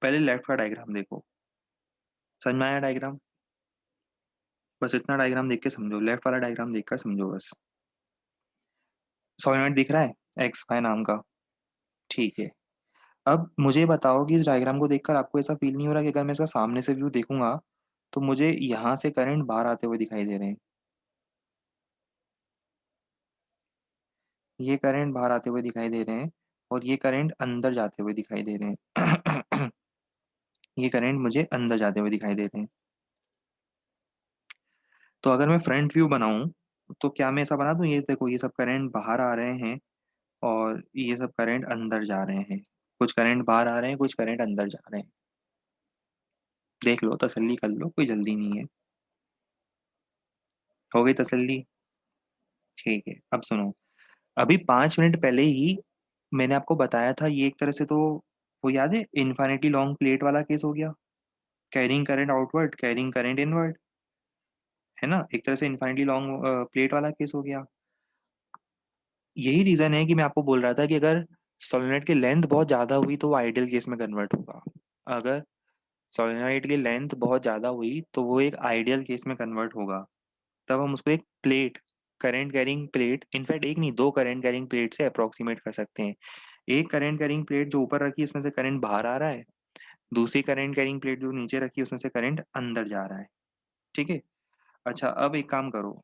Speaker 1: पहले लेफ्ट का डायग्राम देखो, समझ में आया डायग्राम? बस इतना डायग्राम देख के समझो, लेफ्ट वाला डायग्राम देख कर समझो बस। सोलेनोइड दिख रहा है एक्स वाई नाम का, ठीक है। अब मुझे बताओ कि इस डायग्राम को देखकर आपको ऐसा फील नहीं हो रहा कि अगर मैं इसका सामने से व्यू देखूंगा तो मुझे यहाँ से करंट बाहर आते हुए दिखाई दे रहे हैं, ये करंट बाहर आते हुए दिखाई दे रहे हैं और ये करंट अंदर जाते हुए दिखाई दे रहे हैं। ये करंट मुझे अंदर जाते हुए दिखाई दे रहे हैं। तो अगर मैं फ्रंट व्यू बनाऊं तो क्या मैं ऐसा बना दूं, ये देखो ये सब करंट बाहर आ रहे हैं और ये सब करंट अंदर जा रहे हैं। कुछ करंट बाहर आ रहे हैं, कुछ करंट अंदर जा रहे हैं। देख लो, तसल्ली कर लो, कोई जल्दी नहीं है। हो गई तसल्ली? ठीक है, अब सुनो। अभी 5 मिनट पहले ही मैंने आपको बताया था, ये एक तरह से तो वो याद है, इन्फिनिटी लॉन्ग प्लेट वाला केस हो गया, carrying current outward, carrying current inward, है ना? एक तरह से इन्फिनिटी लॉन्ग प्लेट वाला केस हो गया। यही रीजन है कि मैं आपको बोल रहा था कि अगर सोलेनोइड की लेंथ बहुत ज्यादा हुई तो वो आइडियल केस में कन्वर्ट होगा। अगर सोलेनोइड की लेंथ बहुत ज्यादा हुई तो वो एक आइडियल केस में कन्वर्ट होगा। तब हम उसको एक plate, current carrying plate, in fact एक नहीं दो करंट कैरिंग प्लेट से अप्रोक्सीमेट कर सकते हैं। एक करंट कैरिंग प्लेट जो ऊपर रखी है इसमें से करंट बाहर आ रहा है, दूसरी करंट कैरिंग प्लेट जो नीचे रखी है उसमें से करंट अंदर जा रहा है। ठीक है। अच्छा अब एक काम करो,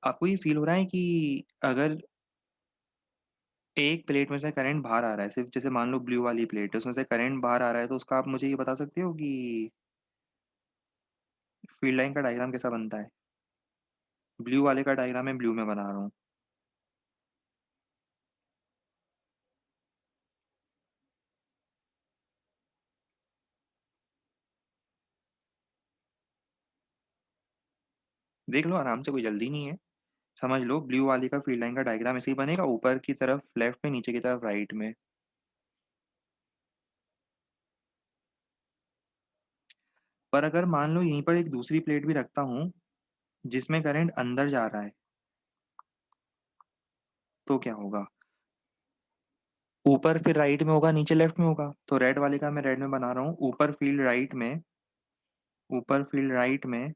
Speaker 1: आपको ये फील हो रहा है कि अगर एक प्लेट में से करंट बाहर आ रहा है, सिर्फ जैसे मान लो ब्लू वाली प्लेट है उसमें से करंट बाहर आ रहा है, तो उसका आप मुझे ये बता सकते हो कि फील्ड लाइन का डायग्राम कैसा बनता है? ब्लू वाले का डायग्राम मैं ब्लू में बना रहा हूँ। देख लो आराम से, कोई जल्दी नहीं है। समझ लो, ब्लू वाली का फील्ड लाइन का डायग्राम ऐसे ही बनेगा, ऊपर की तरफ लेफ्ट में, नीचे की तरफ राइट में। पर अगर मान लो यहीं पर एक दूसरी प्लेट भी रखता हूँ जिसमें करंट अंदर जा रहा है, तो क्या होगा? ऊपर फिर राइट में होगा, नीचे लेफ्ट में होगा। तो रेड वाले का मैं रेड में बना रहा हूँ, ऊपर फील्ड राइट में, ऊपर फील्ड राइट में,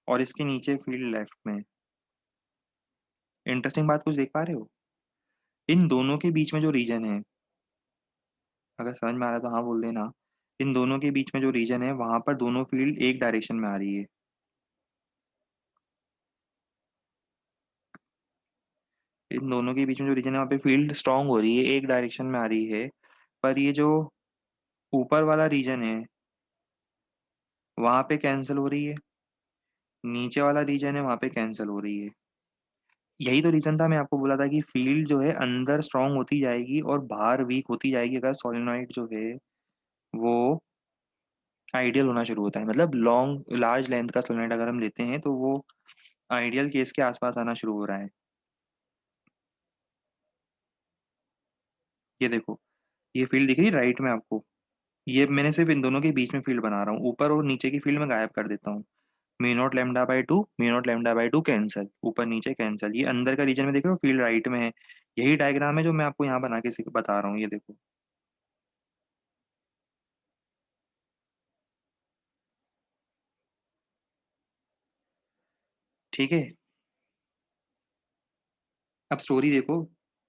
Speaker 1: और इसके नीचे फील्ड लेफ्ट में। इंटरेस्टिंग बात कुछ देख पा रहे हो? इन दोनों के बीच में जो रीजन है, अगर समझ में आ रहा है तो हाँ बोल देना। इन दोनों के बीच में जो रीजन है, वहां पर दोनों फील्ड एक डायरेक्शन में आ रही है। इन दोनों के बीच में जो रीजन है, वहाँ पे फील्ड स्ट्रांग हो रही है, एक डायरेक्शन में आ रही है। पर ये जो ऊपर वाला रीजन है, वहां पे कैंसिल हो रही है। नीचे वाला रीजन है, वहां पे कैंसिल हो रही है। यही तो रीजन था, मैं आपको बोला था कि फील्ड जो है अंदर स्ट्रांग होती जाएगी और बाहर वीक होती जाएगी, अगर सोलेनोइड जो है वो आइडियल होना शुरू होता है। मतलब लॉन्ग लार्ज लेंथ का सोलेनोइड अगर हम लेते हैं तो वो आइडियल केस के आसपास आना शुरू हो रहा है। ये देखो, ये फील्ड दिख रही है राइट में आपको? ये मैंने सिर्फ इन दोनों के बीच में फील्ड बना रहा हूँ, ऊपर और नीचे की फील्ड में गायब कर देता हूँ। Mu naught lambda by to, mu naught lambda by two cancel, ऊपर नीचे कैंसल। ये अंदर का रीजन में देख रहे हो, फील्ड राइट में है। यही डायग्राम है जो मैं आपको यहाँ बना के बता रहा हूँ, ये देखो। ठीक है, अब स्टोरी देखो,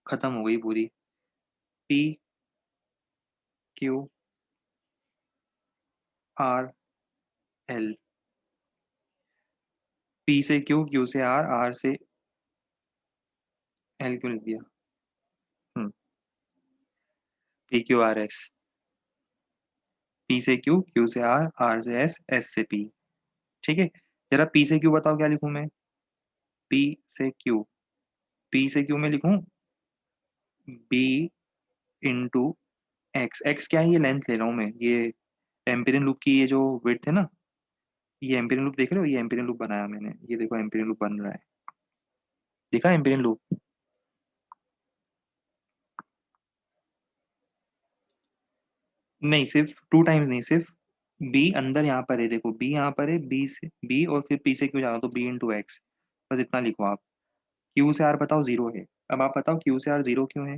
Speaker 1: खत्म हो गई पूरी। P Q R L, P से क्यू, क्यू से आर, आर से एल क्यों लिख दिया? P Q R S, P से क्यू, क्यू से आर, आर से एस, एस से पी। ठीक है, जरा पी से क्यू बताओ क्या लिखूं मैं? पी से क्यू, पी से क्यू में लिखूं बी इंटू एक्स। एक्स क्या है? ये लेंथ ले रहा हूं मैं, ये एम्पिरियन लूप की ये जो विड्थ है ना, ये एम्पिरियन लूप देख रहे हो? ये एम्पिरियन लूप बनाया मैंने, ये देखो एम्पिरियन लूप बन रहा है। देखा एम्पिरियन लूप? नहीं, सिर्फ टू टाइम्स नहीं, सिर्फ बी अंदर यहाँ पर है, देखो बी यहाँ पर है, बी से बी और फिर पी से क्यू जाना तो बी इंटू एक्स। बस इतना लिखो आप। क्यू से आर बताओ जीरो है। अब आप बताओ क्यू से आर जीरो क्यों है?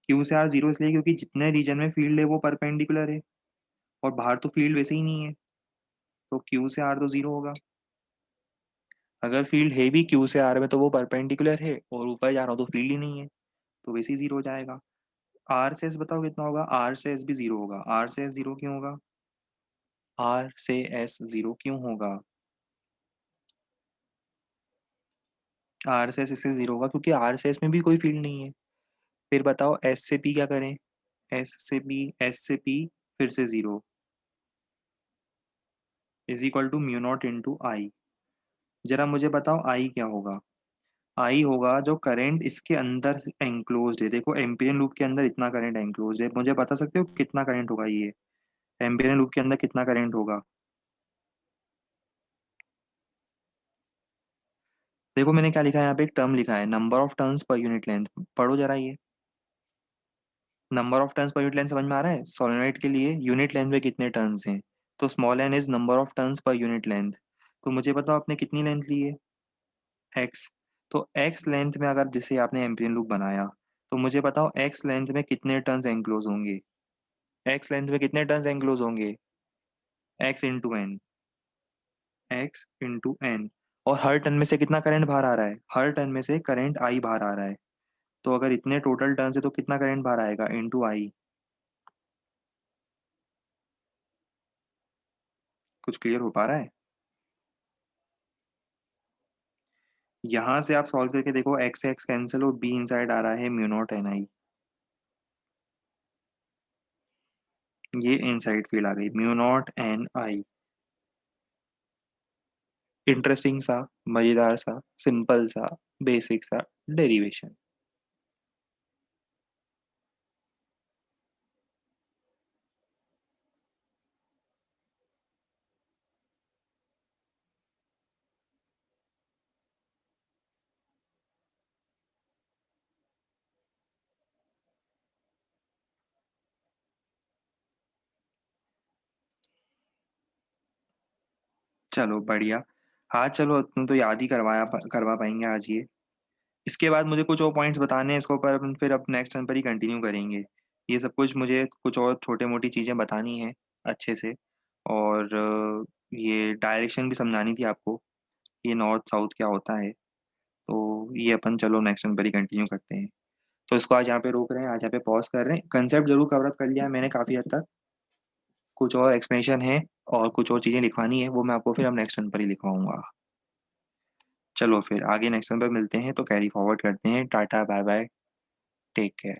Speaker 1: क्यू से आर जीरो इसलिए क्योंकि जितने रीजन में फील्ड है वो परपेंडिकुलर है, और बाहर तो फील्ड वैसे ही नहीं है, तो क्यू से आर तो जीरो होगा। अगर फील्ड है भी क्यू से आर में तो वो परपेंडिकुलर है, और ऊपर जा रहा हो तो फील्ड ही नहीं है, तो वैसे ही जीरो हो जाएगा। आर से एस बताओ कितना होगा? आर से एस भी जीरो होगा। आर से एस जीरो क्यों होगा? आर से एस जीरो क्यों होगा? आर से एस इससे जीरो होगा क्योंकि आर से एस में भी कोई फील्ड नहीं है। फिर बताओ एस से पी क्या करें? एस से पी, एस से पी फिर से zero, is equal to mu not into I. जरा मुझे बताओ आई क्या होगा? आई होगा जो करंट इसके अंदर एंक्लोज्ड है। देखो एम्पिरियन लूप के अंदर इतना करंट एंक्लोज्ड है, मुझे बता सकते हो कितना करंट होगा ये? एम्पिरियन लूप के अंदर कितना करंट होगा? देखो मैंने क्या लिखा है यहाँ पे, एक टर्म लिखा है, number of turns per unit length. पढ़ो जरा ये, number of turns per unit length समझ में आ रहा है? सोलेनोइड के लिए यूनिट लेंथ में कितने टर्न्स हैं, तो small N is number of turns per unit length. तो मुझे बताओ आपने कितनी लेंथ ली है? एक्स। तो एक्स लेंथ में अगर जिसे आपने एम्पिरियन लूप बनाया, तो मुझे बताओ एक्स लेंथ में कितने टर्न्स एंक्लोज होंगे? एक्स लेंथ में कितने टर्न्स एंक्लोज होंगे? X into N, X into N. और हर टर्न में से कितना करंट बाहर आ रहा है? हर टर्न में से करंट आई बाहर आ रहा है। तो अगर इतने टोटल टर्न है तो कितना करंट बाहर आएगा? इंटू आई। कुछ क्लियर हो पा रहा है? यहां से आप सॉल्व करके देखो, एक्स एक्स कैंसिल और बी इनसाइड आ रहा है म्यू नॉट एन आई। ये इनसाइड फील्ड आ गई mu not an I. Interesting सा, मजेदार सा, सिंपल सा, बेसिक सा डेरिवेशन। चलो बढ़िया। हाँ, चलो तुम तो याद ही करवा पाएँगे आज ये। इसके बाद मुझे कुछ और पॉइंट्स बताने हैं, इसके ऊपर अपन फिर अब नेक्स्ट टर्न पर ही कंटिन्यू करेंगे। ये सब कुछ मुझे कुछ और छोटी-मोटी चीज़ें बतानी हैं अच्छे से, और ये डायरेक्शन भी समझानी थी आपको, ये नॉर्थ साउथ क्या होता है। तो ये अपन चलो नेक्स्ट टर्न पर ही कंटिन्यू करते हैं। तो इसको आज यहाँ पे रोक रहे हैं, आज यहाँ पे पॉज़ कर रहे हैं। कंसेप्ट ज़रूर कवर अप कर लिया है मैंने काफ़ी हद तक। कुछ और एक्सप्लेनेशन है और कुछ और चीज़ें लिखवानी है, वो मैं आपको फिर अब नेक्स्ट टर्न पर ही लिखवाऊँगा। चलो फिर आगे नेक्स्ट टर्न पे मिलते हैं, तो कैरी फॉरवर्ड करते हैं। Tata, bye bye, take care.